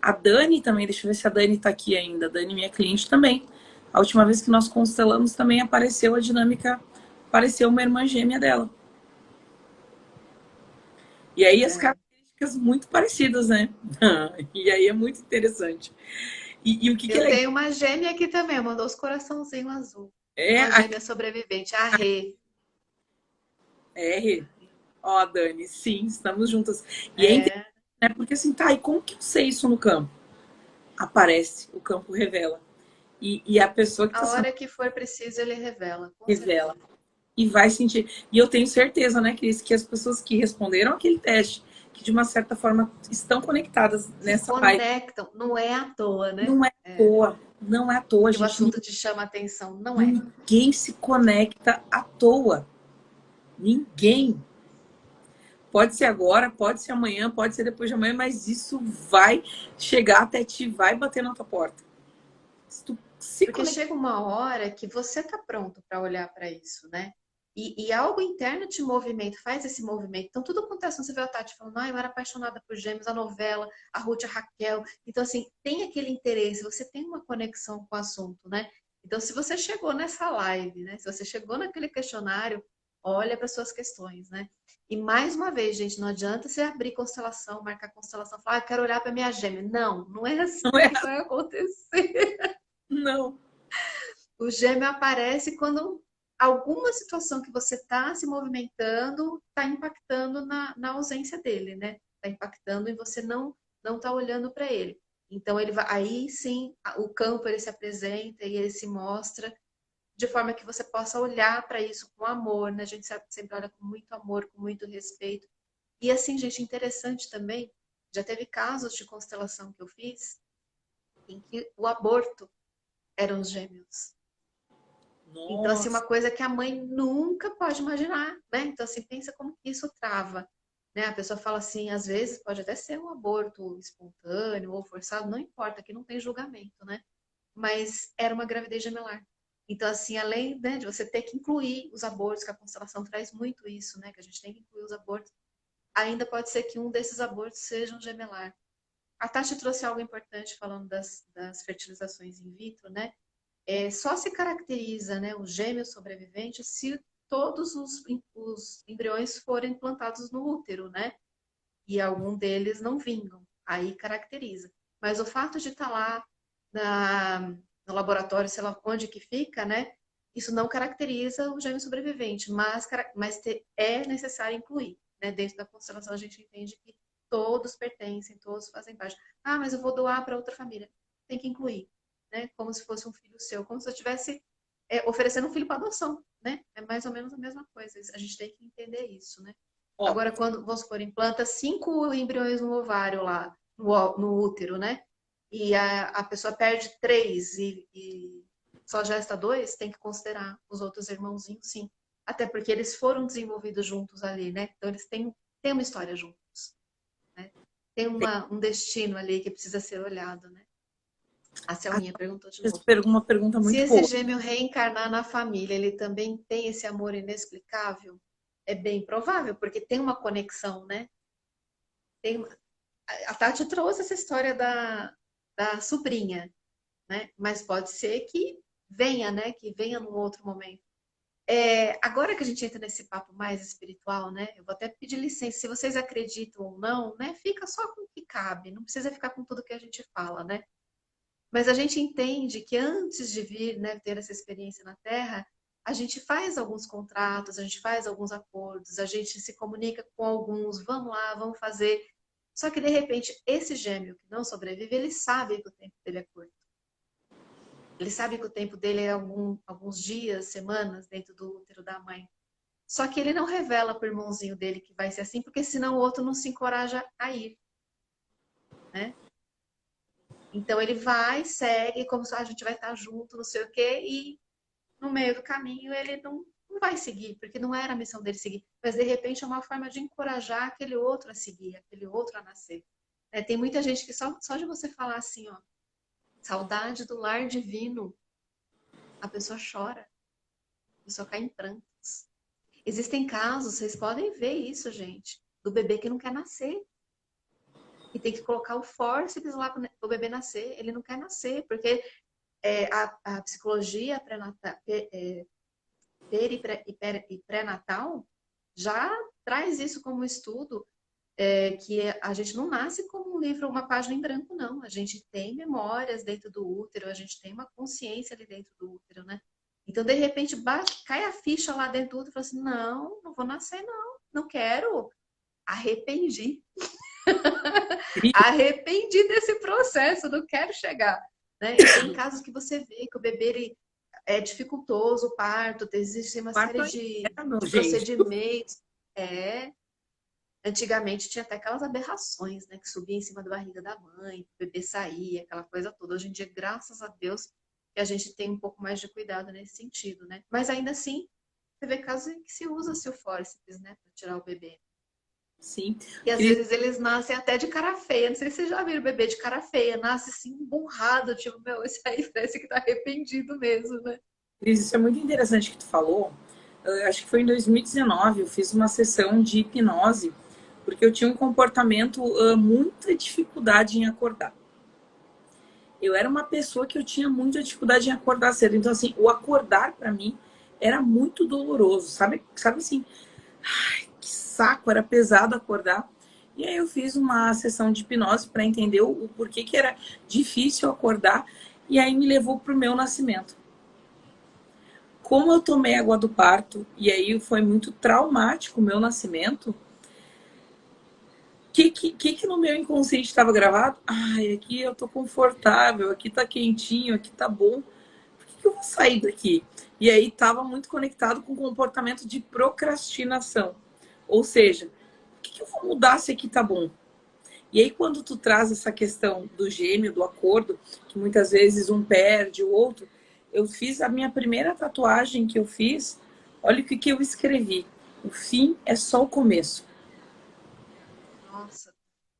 A Dani também, deixa eu ver se a Dani está aqui ainda. A Dani, minha cliente também. A última vez que nós constelamos também apareceu a dinâmica, apareceu uma irmã gêmea dela. E aí as É. características muito parecidas, né? E aí é muito interessante. E o que é Eu legal tenho uma gêmea aqui também, mandou os coraçãozinhos azul. é Uma a gêmea sobrevivente, a Rê. R. Ó, Dani, sim, estamos juntas. E é interessante, É, né? Porque assim, tá, e como que eu sei isso no campo? Aparece, o campo revela. E a pessoa que está a sendo hora que for preciso, ele revela, com revela. certeza. E vai sentir. E eu tenho certeza, né, Cris, que as pessoas que responderam aquele teste, que de uma certa forma estão conectadas Se nessa live, conectam, não é à toa, né? não é à É, toa. Não é à toa, porque o gente. assunto te chama a atenção, não é. Ninguém se conecta à toa. Ninguém. Pode ser agora, pode ser amanhã, pode ser depois de amanhã, mas isso vai chegar até ti, vai bater na tua porta. Se tu se Porque conectar. chega uma hora que você está pronto para olhar para isso, né? E algo interno te movimenta, faz esse movimento. Então, tudo acontece. Você vê a Tati falando, ah, eu era apaixonada por Gêmeos, a novela, a Ruth, a Raquel. Então, assim, tem aquele interesse, você tem uma conexão com o assunto, né? Então, se você chegou nessa live, né? Se você chegou naquele questionário, olha para suas questões, né? E mais uma vez, gente, não adianta você abrir constelação, marcar constelação, falar, ah, eu quero olhar para minha gêmea. Não, não é assim Não é? que vai acontecer. Não. O gêmeo aparece quando alguma situação que você está se movimentando está impactando na ausência dele, né? Está impactando e você não está olhando para ele. Então ele vai, aí sim o campo ele se apresenta e ele se mostra de forma que você possa olhar para isso com amor, né? A gente sempre olha com muito amor, com muito respeito. E assim, gente, interessante também, já teve casos de constelação que eu fiz em que o aborto eram os gêmeos. Então, assim, uma Nossa, coisa que a mãe nunca pode imaginar, né? Então, assim, pensa como que isso trava, né? A pessoa fala assim, às vezes pode até ser um aborto espontâneo ou forçado, não importa, aqui não tem julgamento, né? Mas era uma gravidez gemelar. Então, assim, além, né, de você ter que incluir os abortos, que a constelação traz muito isso, né? Que a gente tem que incluir os abortos, ainda pode ser que um desses abortos seja um gemelar. A Tati trouxe algo importante falando das fertilizações in vitro, né? Só se caracteriza, né, o gêmeo sobrevivente se todos os embriões forem implantados no útero, né? E algum deles não vingam. Aí caracteriza. Mas o fato de estar lá no laboratório, sei lá onde que fica, né? Isso não caracteriza o gêmeo sobrevivente, mas é necessário incluir, né? Dentro da constelação a gente entende que todos pertencem, todos fazem parte. Ah, mas eu vou doar para outra família. Tem que incluir, né? Como se fosse um filho seu, como se eu estivesse oferecendo um filho para adoção, né? É mais ou menos a mesma coisa. A gente tem que entender isso, né? ó, Agora, quando, vamos supor, implanta 5 embriões no ovário lá, no útero, né? E a pessoa perde 3 e só gesta 2, tem que considerar os outros irmãozinhos, sim. Até porque eles foram desenvolvidos juntos ali, né? Então, eles têm uma história juntos, né? Tem um destino ali que precisa ser olhado, né? A Selminha perguntou de novo. uma pergunta Se muito esse boa. gêmeo reencarnar na família, ele também tem esse amor inexplicável? É bem provável, porque tem uma conexão, né? Tem, a Tati trouxe essa história da sobrinha, né? Mas pode ser que venha, né? Que venha num outro momento. Agora que a gente entra nesse papo mais espiritual, né? Eu vou até pedir licença, se vocês acreditam ou não, né? Fica só com o que cabe, não precisa ficar com tudo que a gente fala, né? Mas a gente entende que antes de vir, né, ter essa experiência na Terra, a gente faz alguns contratos, a gente faz alguns acordos, a gente se comunica com alguns, vamos lá, vamos fazer. Só que de repente esse gêmeo que não sobrevive, ele sabe que o tempo dele é curto. Ele sabe que o tempo dele é alguns dias, semanas dentro do útero da mãe. Só que ele não revela para o irmãozinho dele que vai ser assim, porque senão o outro não se encoraja a ir, né? Então ele vai, segue, como se a gente vai estar junto, não sei o quê, e no meio do caminho ele não vai seguir, porque não era a missão dele seguir. Mas de repente é uma forma de encorajar aquele outro a seguir, aquele outro a nascer. Tem muita gente que só de você falar assim, ó, saudade do lar divino, a pessoa chora, a pessoa cai em prantos. Existem casos, vocês podem ver isso, gente, do bebê que não quer nascer. E tem que colocar o fórceps lá para o bebê nascer. Ele não quer nascer, porque a psicologia e pré-natal já traz isso como estudo, que a gente não nasce como um livro, uma página em branco, não. A gente tem memórias dentro do útero, a gente tem uma consciência ali dentro do útero, né? Então, de repente, cai a ficha lá dentro do útero e fala assim, não vou nascer, não quero. Arrependi. Arrependi desse processo, não quero chegar. Né? E tem casos que você vê que o bebê ele é dificultoso o parto, existe uma Parto série é de, inferno, de gente. procedimentos. Antigamente tinha até aquelas aberrações, né? Que subia em cima da barriga da mãe, o bebê saía, aquela coisa toda. Hoje em dia, graças a Deus, que a gente tem um pouco mais de cuidado nesse sentido, né? Mas ainda assim, você vê casos em que se usa-se o fórceps, né? Para tirar o bebê. Sim. E às Cris, vezes eles nascem até de cara feia. Não sei se vocês já viram bebê de cara feia. Nasce assim, burrado. Tipo, meu, esse aí parece que tá arrependido mesmo, né? Isso é muito interessante que tu falou. Acho que foi em 2019, eu fiz uma sessão de hipnose, porque eu tinha um comportamento, muita dificuldade em acordar. Eu era uma pessoa que eu tinha muita dificuldade em acordar cedo. Então, assim, o acordar para mim era muito doloroso, sabe assim, que saco, era pesado acordar. E aí eu fiz uma sessão de hipnose para entender o porquê que era difícil acordar. E aí me levou para o meu nascimento. como eu tomei água do parto, e aí foi muito traumático o meu nascimento, que no meu inconsciente estava gravado? Ai, aqui eu tô confortável, aqui tá quentinho, aqui tá bom. Por que eu vou sair daqui? E aí estava muito conectado com o comportamento de procrastinação. Ou seja, por que eu vou mudar se aqui tá bom? E aí, quando tu traz essa questão do gêmeo, do acordo, que muitas vezes um perde o outro, eu fiz a minha primeira tatuagem que eu fiz, olha o que eu escrevi. O fim é só o começo. Nossa,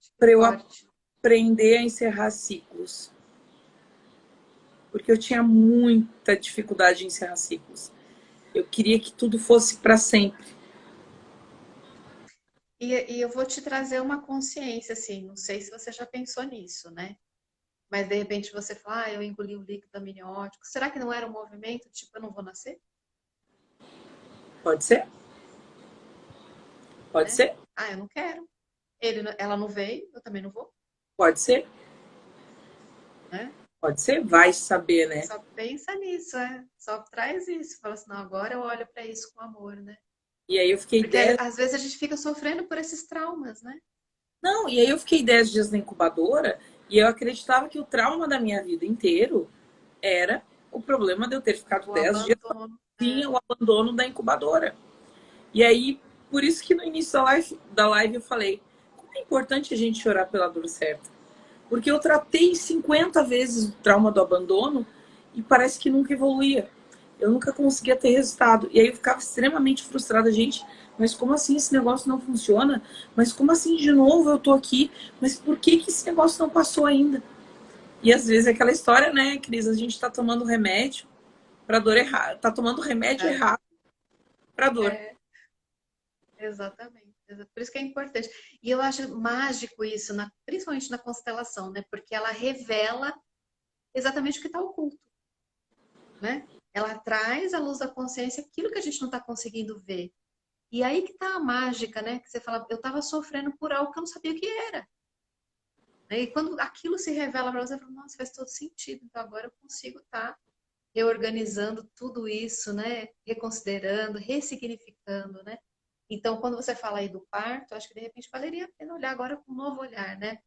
que Para eu forte. aprender a encerrar ciclos. Porque eu tinha muita dificuldade em encerrar ciclos. Eu queria que tudo fosse para sempre. E eu vou te trazer uma consciência, assim, não sei se você já pensou nisso, né? Mas de repente você fala, eu engoli o líquido amniótico. Será que não era um movimento tipo, eu não vou nascer? Pode ser? Pode Né? ser? Eu não quero. Ela não veio, eu também não vou, Pode ser? né? Pode ser? Vai saber, né? Só pensa nisso, é. Só traz isso. Fala assim, não, agora eu olho para isso com amor, né? E aí eu fiquei Porque 10. às vezes a gente fica sofrendo por esses traumas, né? Não, e aí eu fiquei 10 dias na incubadora e eu acreditava que o trauma da minha vida inteiro era o problema de eu ter ficado O 10 dias abandono. sozinha, o abandono da incubadora. E aí, por isso que no início da live eu falei, como é importante a gente chorar pela dor certa. Porque eu tratei 50 vezes o trauma do abandono e parece que nunca evoluía. Eu nunca conseguia ter resultado. E aí eu ficava extremamente frustrada, gente. Mas como assim esse negócio não funciona? Mas como assim de novo eu tô aqui? Mas por que esse negócio não passou ainda? E às vezes é aquela história, né, Cris? A gente tá tomando remédio pra dor errada. Tá tomando remédio É, errado pra dor. é, exatamente. Por isso que é importante. E eu acho mágico isso, principalmente na constelação, né? Porque ela revela exatamente o que está oculto, né? Ela traz à luz da consciência aquilo que a gente não está conseguindo ver. E aí que tá a mágica, né? Que você fala, eu estava sofrendo por algo que eu não sabia o que era. E quando aquilo se revela para você, fala, nossa, faz todo sentido. Então agora eu consigo estar reorganizando tudo isso, né? Reconsiderando, ressignificando, né? Então, quando você fala aí do parto, acho que de repente valeria a pena olhar agora com um novo olhar, né?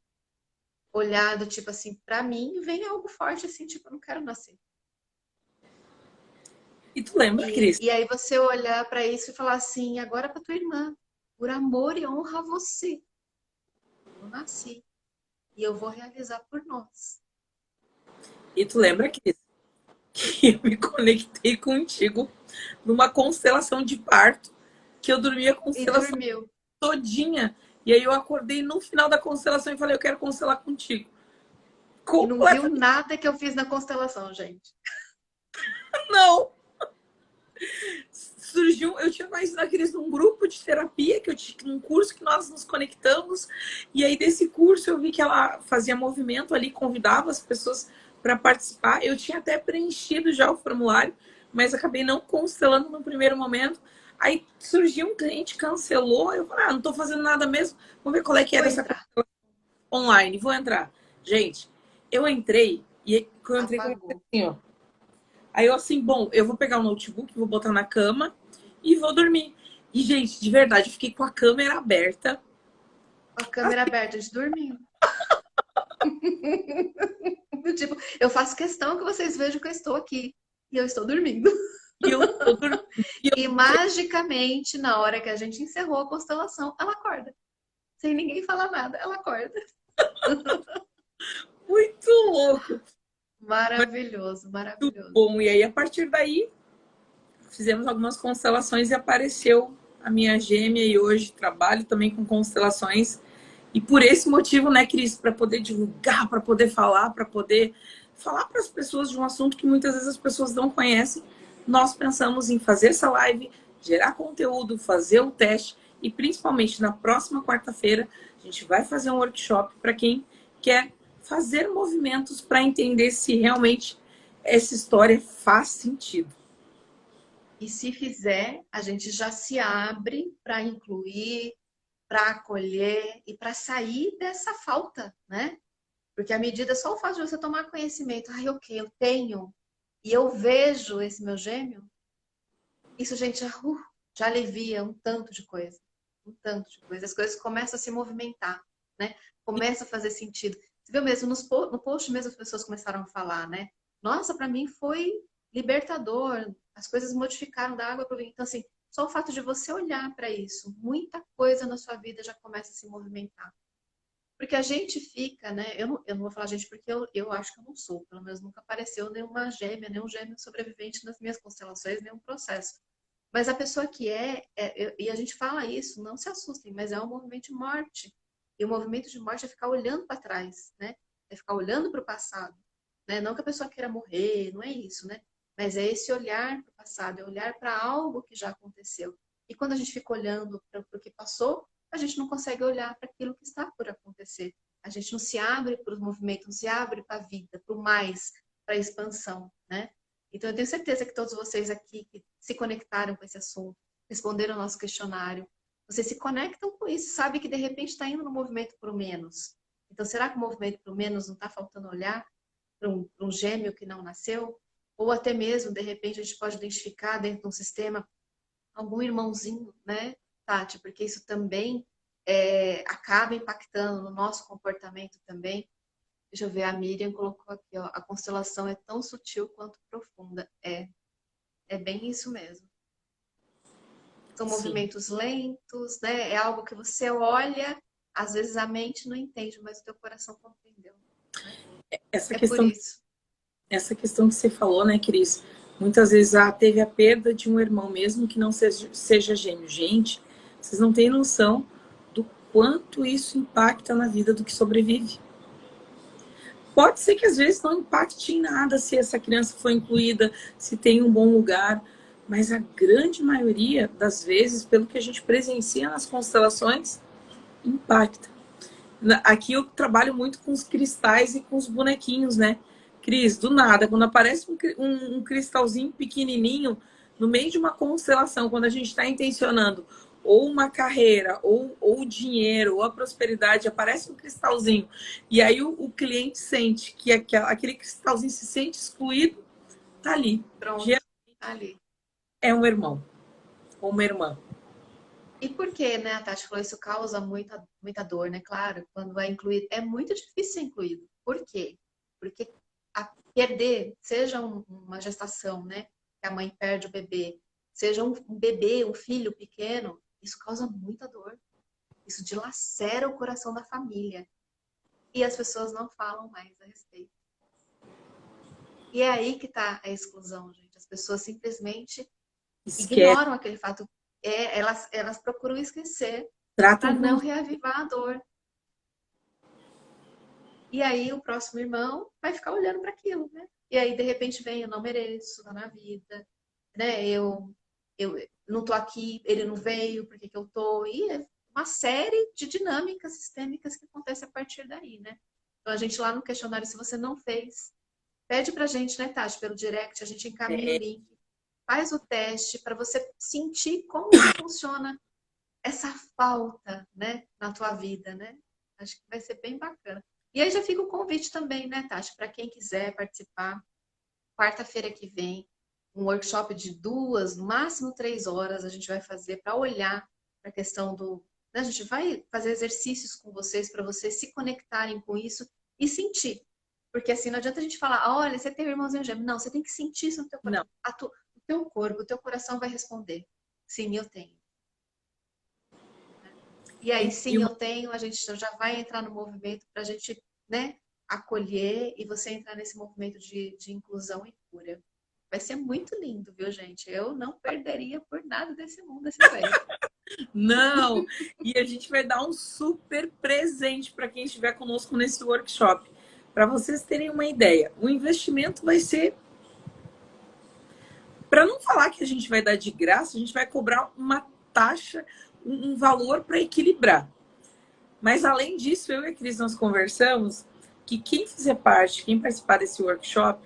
Olhar do tipo assim, para mim vem algo forte assim, tipo, eu não quero nascer. E tu lembra, E, Cris? e aí você olhar para isso e falar assim, agora para tua irmã, por amor e honra a você, eu nasci e eu vou realizar por nós, E tu né? lembra, Cris, que eu me conectei contigo numa constelação de parto, que eu dormi a E constelação dormiu. todinha. E aí eu acordei no final da constelação e falei, eu quero constelar contigo. E não viu Completamente nada que eu fiz na constelação, gente. não. Surgiu, eu tinha conhecido a Cris num grupo de terapia, que eu tinha num curso que nós nos conectamos, e aí desse curso eu vi que ela fazia movimento ali, convidava as pessoas para participar. Eu tinha até preenchido já o formulário, mas acabei não constelando no primeiro momento. Aí surgiu um cliente, cancelou, eu falei, não tô fazendo nada mesmo, vamos ver qual é que Vou era essa entrar. online, vou entrar. Gente, eu entrei, e quando eu entrei, Apagou. assim, ó. Aí eu assim, bom, eu vou pegar o notebook, vou botar na cama e vou dormir. E, gente, de verdade, eu fiquei com a câmera aberta. Com a câmera aberta de dormindo. Tipo, eu faço questão que vocês vejam que eu estou aqui. E eu estou dormindo. E eu tô dormindo. E eu E magicamente, na hora que a gente encerrou a constelação, ela acorda. Sem ninguém falar nada, ela acorda. muito louco. Mas Maravilhoso, muito maravilhoso. bom. E aí, a partir daí, fizemos algumas constelações e apareceu a minha gêmea. E hoje trabalho também com constelações. E por esse motivo, né, Cris, para poder divulgar, para poder falar para as pessoas de um assunto que muitas vezes as pessoas não conhecem, nós pensamos em fazer essa live, gerar conteúdo, fazer o teste e principalmente na próxima quarta-feira a gente vai fazer um workshop para quem quer fazer movimentos para entender se realmente essa história faz sentido. E se fizer, a gente já se abre para incluir, para acolher e para sair dessa falta, né? Porque à medida, só o fato de você tomar conhecimento, ok, eu tenho, e eu vejo esse meu gêmeo, Isso, gente, já alivia um tanto de coisa. Um tanto de coisa. As coisas começam a se movimentar, né? Começa a fazer sentido. Você viu mesmo, no post mesmo as pessoas começaram a falar, né? Nossa, para mim foi libertador. As coisas modificaram da água para o vinho. Então, assim, só o fato de você olhar para isso, muita coisa na sua vida já começa a se movimentar. Porque a gente fica, né? Eu não vou falar gente porque eu acho que eu não sou. Pelo menos nunca apareceu nenhuma gêmea, nenhum gêmeo sobrevivente nas minhas constelações, nenhum processo. Mas a pessoa que e a gente fala isso, não se assustem, mas é um movimento de morte. E o movimento de morte é ficar olhando para trás, né? É ficar olhando para o passado, né? Não que a pessoa queira morrer, não é isso, né? Mas é esse olhar para o passado, é olhar para algo que já aconteceu. E quando a gente fica olhando para o que passou, a gente não consegue olhar para aquilo que está por acontecer. A gente não se abre para os movimentos, não se abre para a vida, para o mais, para a expansão, né? Então, eu tenho certeza que todos vocês aqui que se conectaram com esse assunto, responderam ao nosso questionário, vocês se conectam com isso, sabe que de repente está indo no movimento para o menos. Então, será que o movimento para o menos não está faltando olhar para um gêmeo que não nasceu? Ou até mesmo, de repente, a gente pode identificar dentro de um sistema algum irmãozinho, né, Tati? Porque isso também acaba impactando no nosso comportamento também. Deixa eu ver, a Miriam colocou aqui, ó, a constelação é tão sutil quanto profunda. É bem isso mesmo. São Sim. movimentos lentos, né? É algo que você olha, às vezes a mente não entende, mas o teu coração compreendeu, né? Essa É por questão, isso. essa questão que você falou, né, Cris? Muitas vezes teve a perda de um irmão, mesmo que não seja gêmeo. Gente, vocês não têm noção do quanto isso impacta na vida do que sobrevive. Pode ser que às vezes não impacte em nada se essa criança foi incluída, se tem um bom lugar, mas a grande maioria das vezes, pelo que a gente presencia nas constelações, impacta. Aqui eu trabalho muito com os cristais e com os bonequinhos, né? Cris, do nada, quando aparece um cristalzinho pequenininho no meio de uma constelação, quando a gente está intencionando ou uma carreira, ou o dinheiro, ou a prosperidade, aparece um cristalzinho, e aí o cliente sente que aquele cristalzinho se sente excluído, tá ali. Pronto, tá ali. É um irmão ou uma irmã. E por que, né, a Tati falou, isso causa muita dor, né? Claro, quando é incluído, é muito difícil ser incluído. Por quê? Porque perder, seja uma gestação, né? Que a mãe perde o bebê, seja um bebê, um filho pequeno, isso causa muita dor. Isso dilacera o coração da família. E as pessoas não falam mais a respeito. E é aí que está a exclusão, gente. As pessoas simplesmente Esquece, ignoram aquele fato. Elas procuram esquecer para tratam não com... reavivar a dor. E aí o próximo irmão vai ficar olhando para aquilo, né? E aí, de repente, vem, eu não mereço, tá na vida, né? Eu não tô aqui, ele não veio, por que que eu tô? E é uma série de dinâmicas sistêmicas que acontecem a partir daí, né? Então, a gente lá no questionário, se você não fez, pede pra gente, né, Tati, pelo direct, a gente encaminha o link, faz o teste para você sentir como que funciona essa falta, né, na tua vida, né? Acho que vai ser bem bacana. E aí já fica o convite também, né, Tati, para quem quiser participar, quarta-feira que vem, um workshop de 2, no máximo 3 horas, a gente vai fazer para olhar para a questão do. Né, a gente vai fazer exercícios com vocês para vocês se conectarem com isso e sentir. Porque assim, não adianta a gente falar, olha, você tem um irmãozinho gêmeo. Não, você tem que sentir isso no teu Não. coração. O teu corpo, o teu coração vai responder. Sim, eu tenho. E aí, E sim, uma eu tenho, a gente já vai entrar no movimento para a gente, né, acolher e você entrar nesse movimento de inclusão e cura. Vai ser muito lindo, viu, gente? Eu não perderia por nada desse mundo, esse evento. Não! E a gente vai dar um super presente para quem estiver conosco nesse workshop. Para vocês terem uma ideia, o investimento vai ser. Para não falar que a gente vai dar de graça, a gente vai cobrar uma taxa, um valor para equilibrar. Mas além disso, eu e a Cris nós conversamos que quem fizer parte, quem participar desse workshop,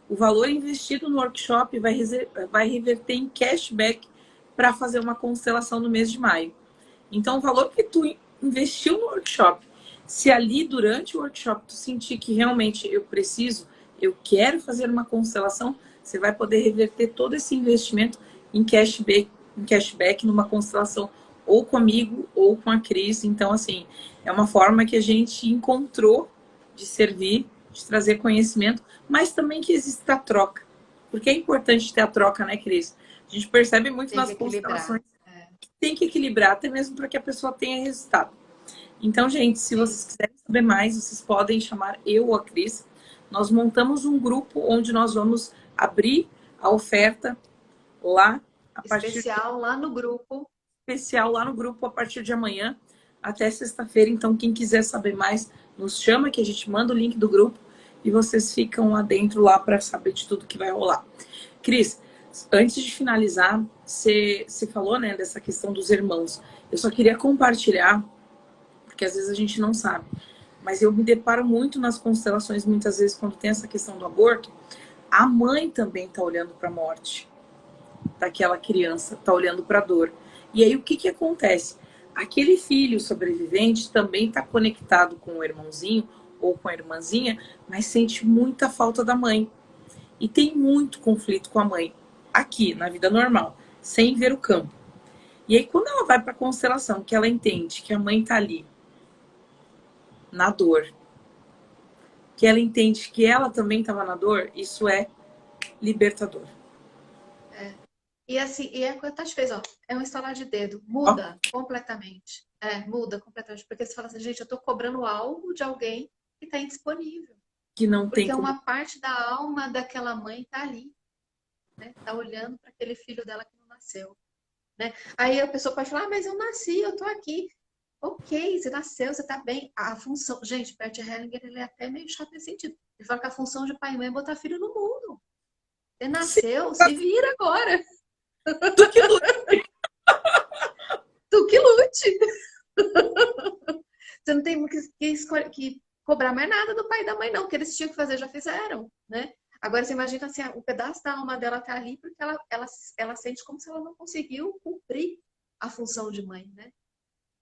o valor investido no workshop vai reverter em cashback para fazer uma constelação no mês de maio. Então, o valor que tu investiu no workshop, se ali durante o workshop tu sentir que realmente eu quero fazer uma constelação, você vai poder reverter todo esse investimento em cashback numa constelação ou comigo ou com a Cris. Então, assim, é uma forma que a gente encontrou de servir, de trazer conhecimento, mas também que existe a troca. Porque é importante ter a troca, né, Cris? A gente percebe muito Tem que nas equilibrar. constelações que tem que equilibrar, até mesmo para que a pessoa tenha resultado. Então, gente, se vocês Isso. quiserem saber mais, vocês podem chamar eu ou a Cris. Nós montamos um grupo onde nós vamos abrir a oferta lá a partir Especial lá no grupo. especial lá no grupo a partir de amanhã até sexta-feira. Então, quem quiser saber mais, nos chama que a gente manda o link do grupo e vocês ficam lá dentro lá para saber de tudo que vai rolar. Cris, antes de finalizar, você falou, né, dessa questão dos irmãos. Eu só queria compartilhar, porque às vezes a gente não sabe, mas eu me deparo muito nas constelações, muitas vezes, quando tem essa questão do aborto, a mãe também está olhando para a morte daquela criança, está olhando para a dor. E aí o que, que acontece? Aquele filho sobrevivente também está conectado com o irmãozinho ou com a irmãzinha, mas sente muita falta da mãe. E tem muito conflito com a mãe, aqui, na vida normal, sem ver o campo. E aí quando ela vai para a constelação, que ela entende que a mãe está ali, na dor, que ela entende que ela também estava na dor, isso é libertador. E assim, e é o que a Tati fez, ó. É um estalar de dedo. Ó, Muda completamente. Muda completamente. Porque você fala assim, gente, eu tô cobrando algo de alguém que tá indisponível. que não tem Porque como. uma parte da alma daquela mãe tá ali, né? Tá olhando para aquele filho dela que não nasceu, né? Aí a pessoa pode falar, mas eu nasci, eu tô aqui. Ok, você nasceu, você tá bem. A função... Gente, Bert Hellinger, ele é até meio chato nesse sentido. Ele fala que a função de pai e mãe é botar filho no mundo. Você Sim, nasceu, se vira agora. do que luta. Tu que lute. Você não tem que cobrar mais nada do pai e da mãe, não. O que eles tinham que fazer, já fizeram, né? Agora você imagina assim, o pedaço da alma dela tá ali porque ela sente como se ela não conseguiu cumprir a função de mãe, né?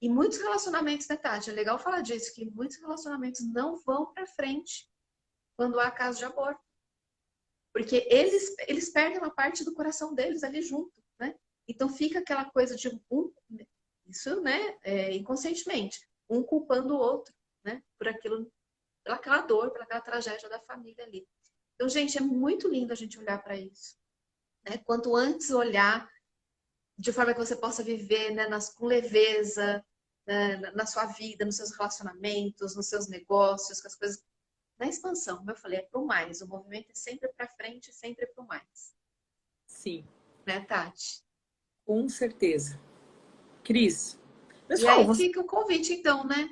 E muitos relacionamentos, né, Tati? É legal falar disso, que muitos relacionamentos não vão para frente quando há caso de aborto. Porque eles perdem uma parte do coração deles ali junto, né? Então fica aquela coisa de isso, né, inconscientemente, um culpando o outro, né, por aquilo, pelaquela dor, pelaquela tragédia da família ali. Então, gente, é muito lindo a gente olhar para isso, né? Quanto antes olhar de forma que você possa viver, né, com leveza, né, na sua vida, nos seus relacionamentos, nos seus negócios, com as coisas na expansão, como eu falei, é para o mais. O movimento é sempre para frente, sempre para o mais. Sim, Né, Tati? com certeza. Cris, E pessoal, aí você fica o convite, então, né?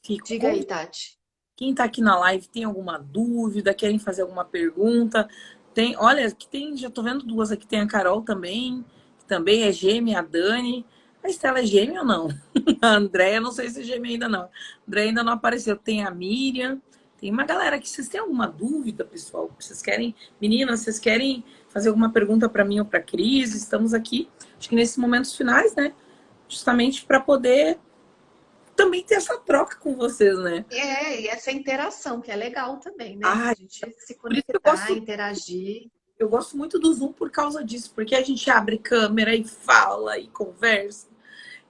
fica Diga com aí, Tati. quem está aqui na live tem alguma dúvida, querem fazer alguma pergunta? Tem, olha, aqui tem, já estou vendo duas aqui, tem a Carol também, que também é gêmea, a Dani. A Estela é gêmea ou não? A Andréia, não sei se é gêmea ainda não. A Andréia ainda não apareceu. Tem a Miriam, tem uma galera aqui. Vocês têm alguma dúvida, pessoal? Vocês querem, meninas, vocês querem fazer alguma pergunta para mim ou para a Cris? Estamos aqui, acho que nesses momentos finais, né? Justamente para poder também ter essa troca com vocês, né? E essa interação, que é legal também, né? Ah, A gente se por isso que conectar, interagir. eu gosto muito do Zoom por causa disso, porque a gente abre câmera e fala e conversa.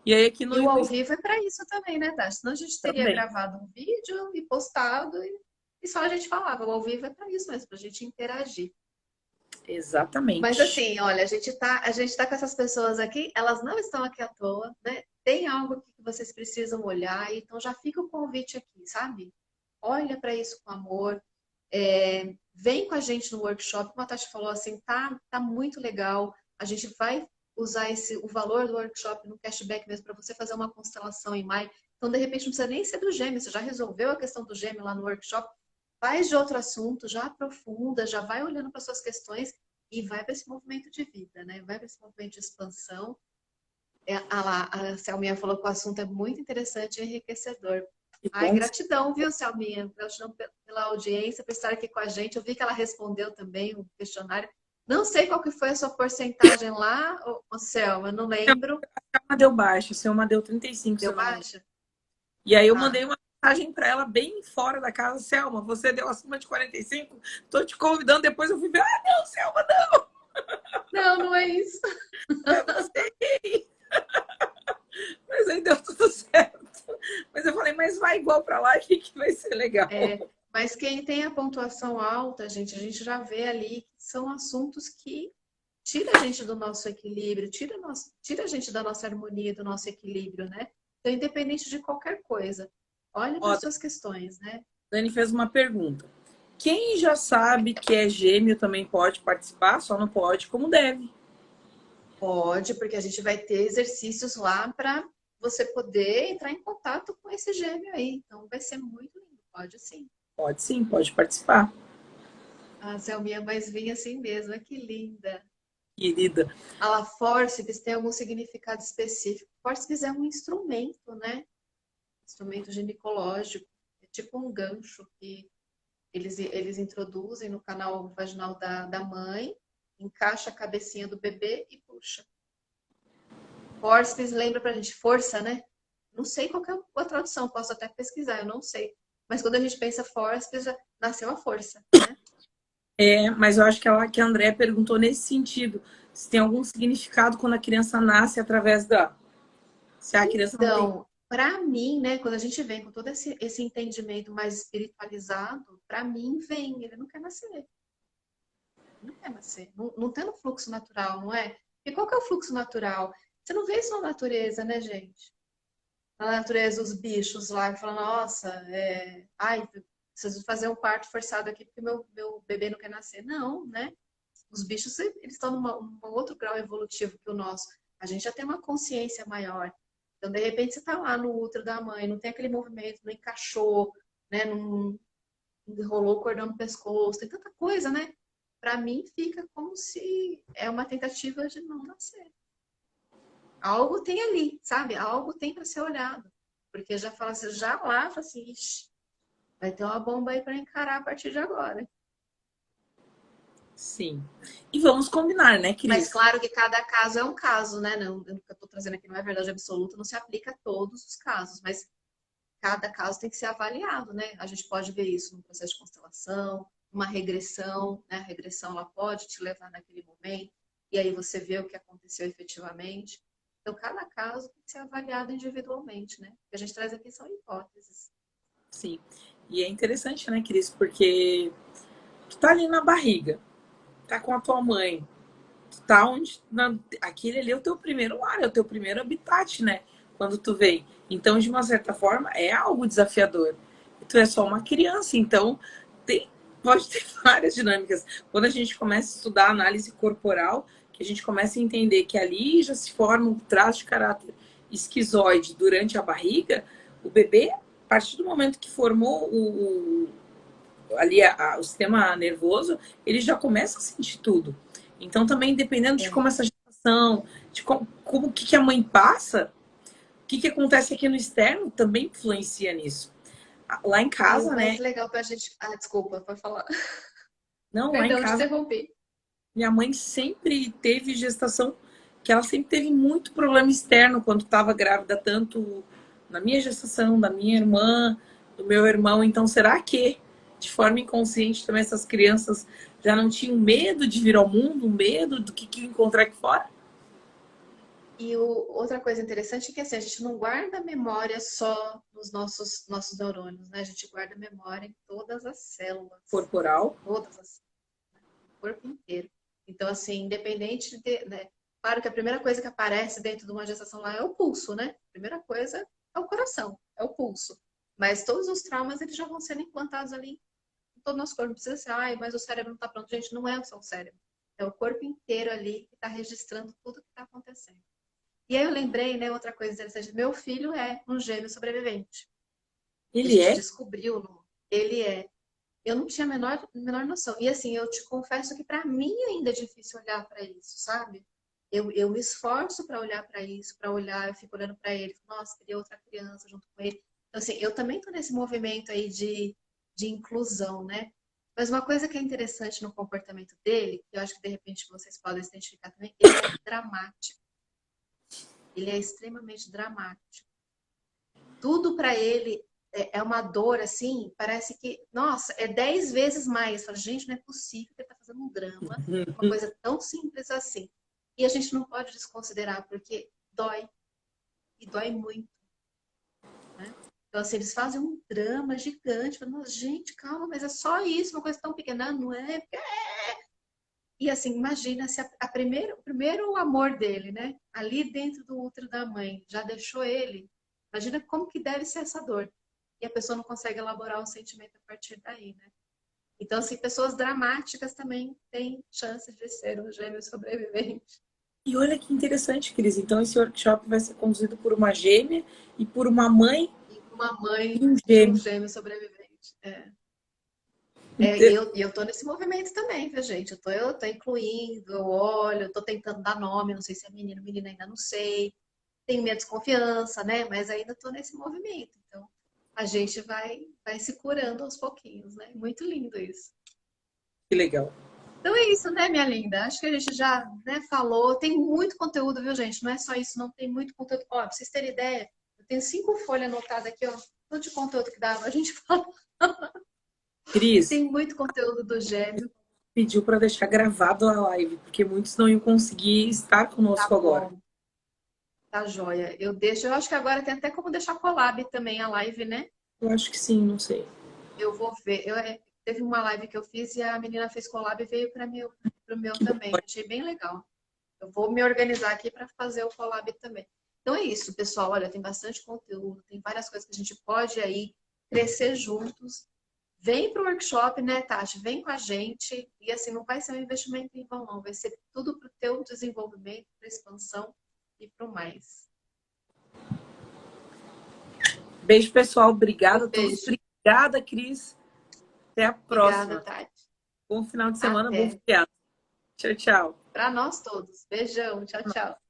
E aí aqui no E o ao Insta vivo é para isso também, né, Tati? Senão a gente teria também. gravado um vídeo e postado e só a gente falava. O ao vivo é para isso mesmo, para a gente interagir. Mas Exatamente. assim, olha, a gente tá com essas pessoas aqui, elas não estão aqui à toa, né? Tem algo aqui que vocês precisam olhar, então já fica o convite aqui, sabe? Olha para isso com amor. Vem com a gente no workshop, como a Tati falou, assim, tá muito legal. A gente vai usar o valor do workshop no cashback mesmo para você fazer uma constelação em maio. Então, de repente, não precisa nem ser do gêmeo, você já resolveu a questão do gêmeo lá no workshop, faz de outro assunto, já aprofunda, já vai olhando para suas questões e vai para esse movimento de vida, né? Vai para esse movimento de expansão. A Selminha falou que o assunto é muito interessante e enriquecedor. E Ai, bom, gratidão, viu, Selminha? Gratidão pela audiência, por estar aqui com a gente. Eu vi que ela respondeu também o questionário. Não sei qual que foi a sua porcentagem lá, ô Selma, eu não lembro. uma deu baixa, se uma deu 35, se Deu eu não me engano. baixa? E aí eu Tá. mandei uma mensagem para ela bem fora da casa, Selma, você deu acima de 45? Tô te convidando, depois eu fui ver, ah, não, Selma, não. Não, não é milhões. Mas aí deu tudo certo. Mas eu falei, mas vai igual para lá que vai ser legal. Mas quem tem a pontuação alta, gente, a gente já vê ali que são assuntos que tira a gente do nosso equilíbrio, tira a gente da nossa harmonia, do nosso equilíbrio, né? Então, independente de qualquer coisa, olhe para Ó, suas questões, né? Dani fez uma pergunta. Quem já sabe que é gêmeo também pode participar, só não pode como deve. Pode, porque a gente vai ter exercícios lá para você poder entrar em contato com esse gêmeo aí. Então, vai ser muito lindo. Pode sim. Pode sim, pode participar. A Selminha mais vinha assim mesmo. Que linda. Querida. A fórceps tem algum significado específico. Fórceps é um instrumento, né? Instrumento ginecológico. É tipo um gancho que eles introduzem no canal vaginal da mãe, encaixa a cabecinha do bebê e puxa. Fórceps lembra pra gente força, né? Não sei qual que é a tradução, posso até pesquisar, eu não sei. Mas quando a gente pensa fórceps, já nasceu a força, né? Mas eu acho que a Andrea perguntou nesse sentido. Se tem algum significado quando a criança nasce através da... Se a criança não tem... Então, para mim, né, quando a gente vem com todo esse entendimento mais espiritualizado, para mim vem, ele não quer nascer. Ele não quer nascer. Não, não tem no fluxo natural, não é? E qual que é o fluxo natural? Você não vê isso na natureza, né, gente? Na natureza, os bichos lá que falam, nossa, ai, preciso fazer um parto forçado aqui porque meu bebê não quer nascer. Não, né? Os bichos, eles estão num outro grau evolutivo que o nosso. A gente já tem uma consciência maior. Então, de repente, você está lá no útero da mãe, não tem aquele movimento, não encaixou, né? Não enrolou o cordão no pescoço, tem tanta coisa, né? Para mim, fica como se é uma tentativa de não nascer. Algo tem ali, sabe? Algo tem para ser olhado. Porque já fala assim, já lá, fala assim, ixi, vai ter uma bomba aí para encarar a partir de agora. Sim. E vamos combinar, né, Mas Cris? claro que cada caso é um caso, né? Não, o que eu estou trazendo aqui não é verdade absoluta, não se aplica a todos os casos, mas cada caso tem que ser avaliado, né? A gente pode ver isso no processo de constelação, uma regressão, né? A regressão ela pode te levar naquele momento, e aí você vê o que aconteceu efetivamente. Então, cada caso tem que ser avaliado individualmente, né? O que a gente traz aqui são hipóteses. Sim. E é interessante, né, Cris? Porque tu tá ali na barriga, tá com a tua mãe, tu tá onde... aquele ali é o teu primeiro lar, é o teu primeiro habitat, né? Quando tu vem. Então, de uma certa forma, é algo desafiador. E tu é só uma criança, então pode ter várias dinâmicas. Quando a gente começa a estudar análise corporal, que a gente começa a entender que ali já se forma um traço de caráter esquizoide durante a barriga, o bebê, a partir do momento que formou o sistema nervoso, ele já começa a sentir tudo. Então, também dependendo de como essa gestação, de como que a mãe passa, o que acontece aqui no externo também influencia nisso. Lá em E o casa, mais né? legal pra gente. Ah, desculpa, pode falar. Não, lá em Perdão, te casa, interrompi. minha mãe sempre teve gestação, que ela sempre teve muito problema externo quando estava grávida, tanto na minha gestação, da minha irmã, do meu irmão. Então, será que, de forma inconsciente, também essas crianças já não tinham medo de vir ao mundo, medo do que encontrar aqui fora? E outra coisa interessante é que assim, a gente não guarda memória só nos nossos neurônios, né? A gente guarda memória em todas as células. Corporal? Todas as o corpo inteiro. Então, assim, independente de, né? Claro que a primeira coisa que aparece dentro de uma gestação lá é o pulso, né? A primeira coisa é o coração, é o pulso. Mas todos os traumas, eles já vão sendo implantados ali em todo o nosso corpo. Não precisa ser, ai, mas o cérebro não está pronto. Gente, não é só o cérebro. É o corpo inteiro ali que está registrando tudo o que está acontecendo. E aí eu lembrei, né, outra coisa interessante. Meu filho é um gêmeo sobrevivente. A Ele gente é? descobriu, ele é. Eu não tinha a menor noção. E assim, eu te confesso que para mim ainda é difícil olhar para isso, sabe? Eu me esforço para olhar para isso, para olhar, eu fico olhando para ele, nossa, queria outra criança junto com ele. Então, assim, eu também estou nesse movimento aí de inclusão, né? Mas uma coisa que é interessante no comportamento dele, que eu acho que de repente vocês podem se identificar também, ele é dramático. Ele é extremamente dramático. Tudo para ele é uma dor assim, parece que, nossa, é 10 vezes mais. Fala, gente, não é possível que ele está fazendo um drama, uma coisa tão simples assim. E a gente não pode desconsiderar, porque dói, e dói muito, né? Então, assim, eles fazem um drama gigante, falando, gente, calma, mas é só isso, uma coisa tão pequena, não é? E assim, imagina se o primeiro amor dele, né? Ali dentro do útero da mãe, já deixou ele. Imagina como que deve ser essa dor. E a pessoa não consegue elaborar o sentimento a partir daí, né? Então, assim, pessoas dramáticas também têm chance de ser um gêmeo sobrevivente. E olha que interessante, Cris. Então, esse workshop vai ser conduzido por uma gêmea e por uma mãe E uma mãe e um de um gêmeo. gêmeo sobrevivente. Inte- E eu tô nesse movimento também, viu, gente? Eu tô incluindo, eu olho, eu tô tentando dar nome, não sei se é menino, menina, ainda não sei. Tenho minha desconfiança, né? Mas ainda tô nesse movimento. Então, a gente vai se curando aos pouquinhos, né? Muito lindo isso. Que legal. Então é isso, né, minha linda? Acho que a gente já, né, falou. Tem muito conteúdo, viu, gente? Não é só isso, não. Tem muito conteúdo. Ó, pra vocês terem ideia, eu tenho 5 folhas anotadas aqui, ó. Tanto de conteúdo que dá. A gente fala. Cris, Tem muito conteúdo do gêmeo. pediu para deixar gravado a live, porque muitos não iam conseguir estar Tá conosco agora. bom, tá joia. Eu deixo. Eu acho que agora tem até como deixar collab também a live, né? Eu acho que sim, não sei. Eu vou ver. Teve uma live que eu fiz e a menina fez collab e veio para pro meu Que bom. também. Achei bem legal. Eu vou me organizar aqui para fazer o collab também. Então é isso, pessoal. Olha, tem bastante conteúdo, tem várias coisas que a gente pode aí crescer juntos. Vem para o workshop, né, Tati? Vem com a gente. E assim, não vai ser um investimento em vão, não. Vai ser tudo para o teu desenvolvimento, para expansão e para o mais. Beijo, pessoal. Obrigada Um a todos. beijo. Obrigada, Cris. Até a Obrigada, próxima. Tati. Bom final de semana, bom Até. feriado. Tchau, tchau. Para nós todos. Beijão. Tchau, tchau.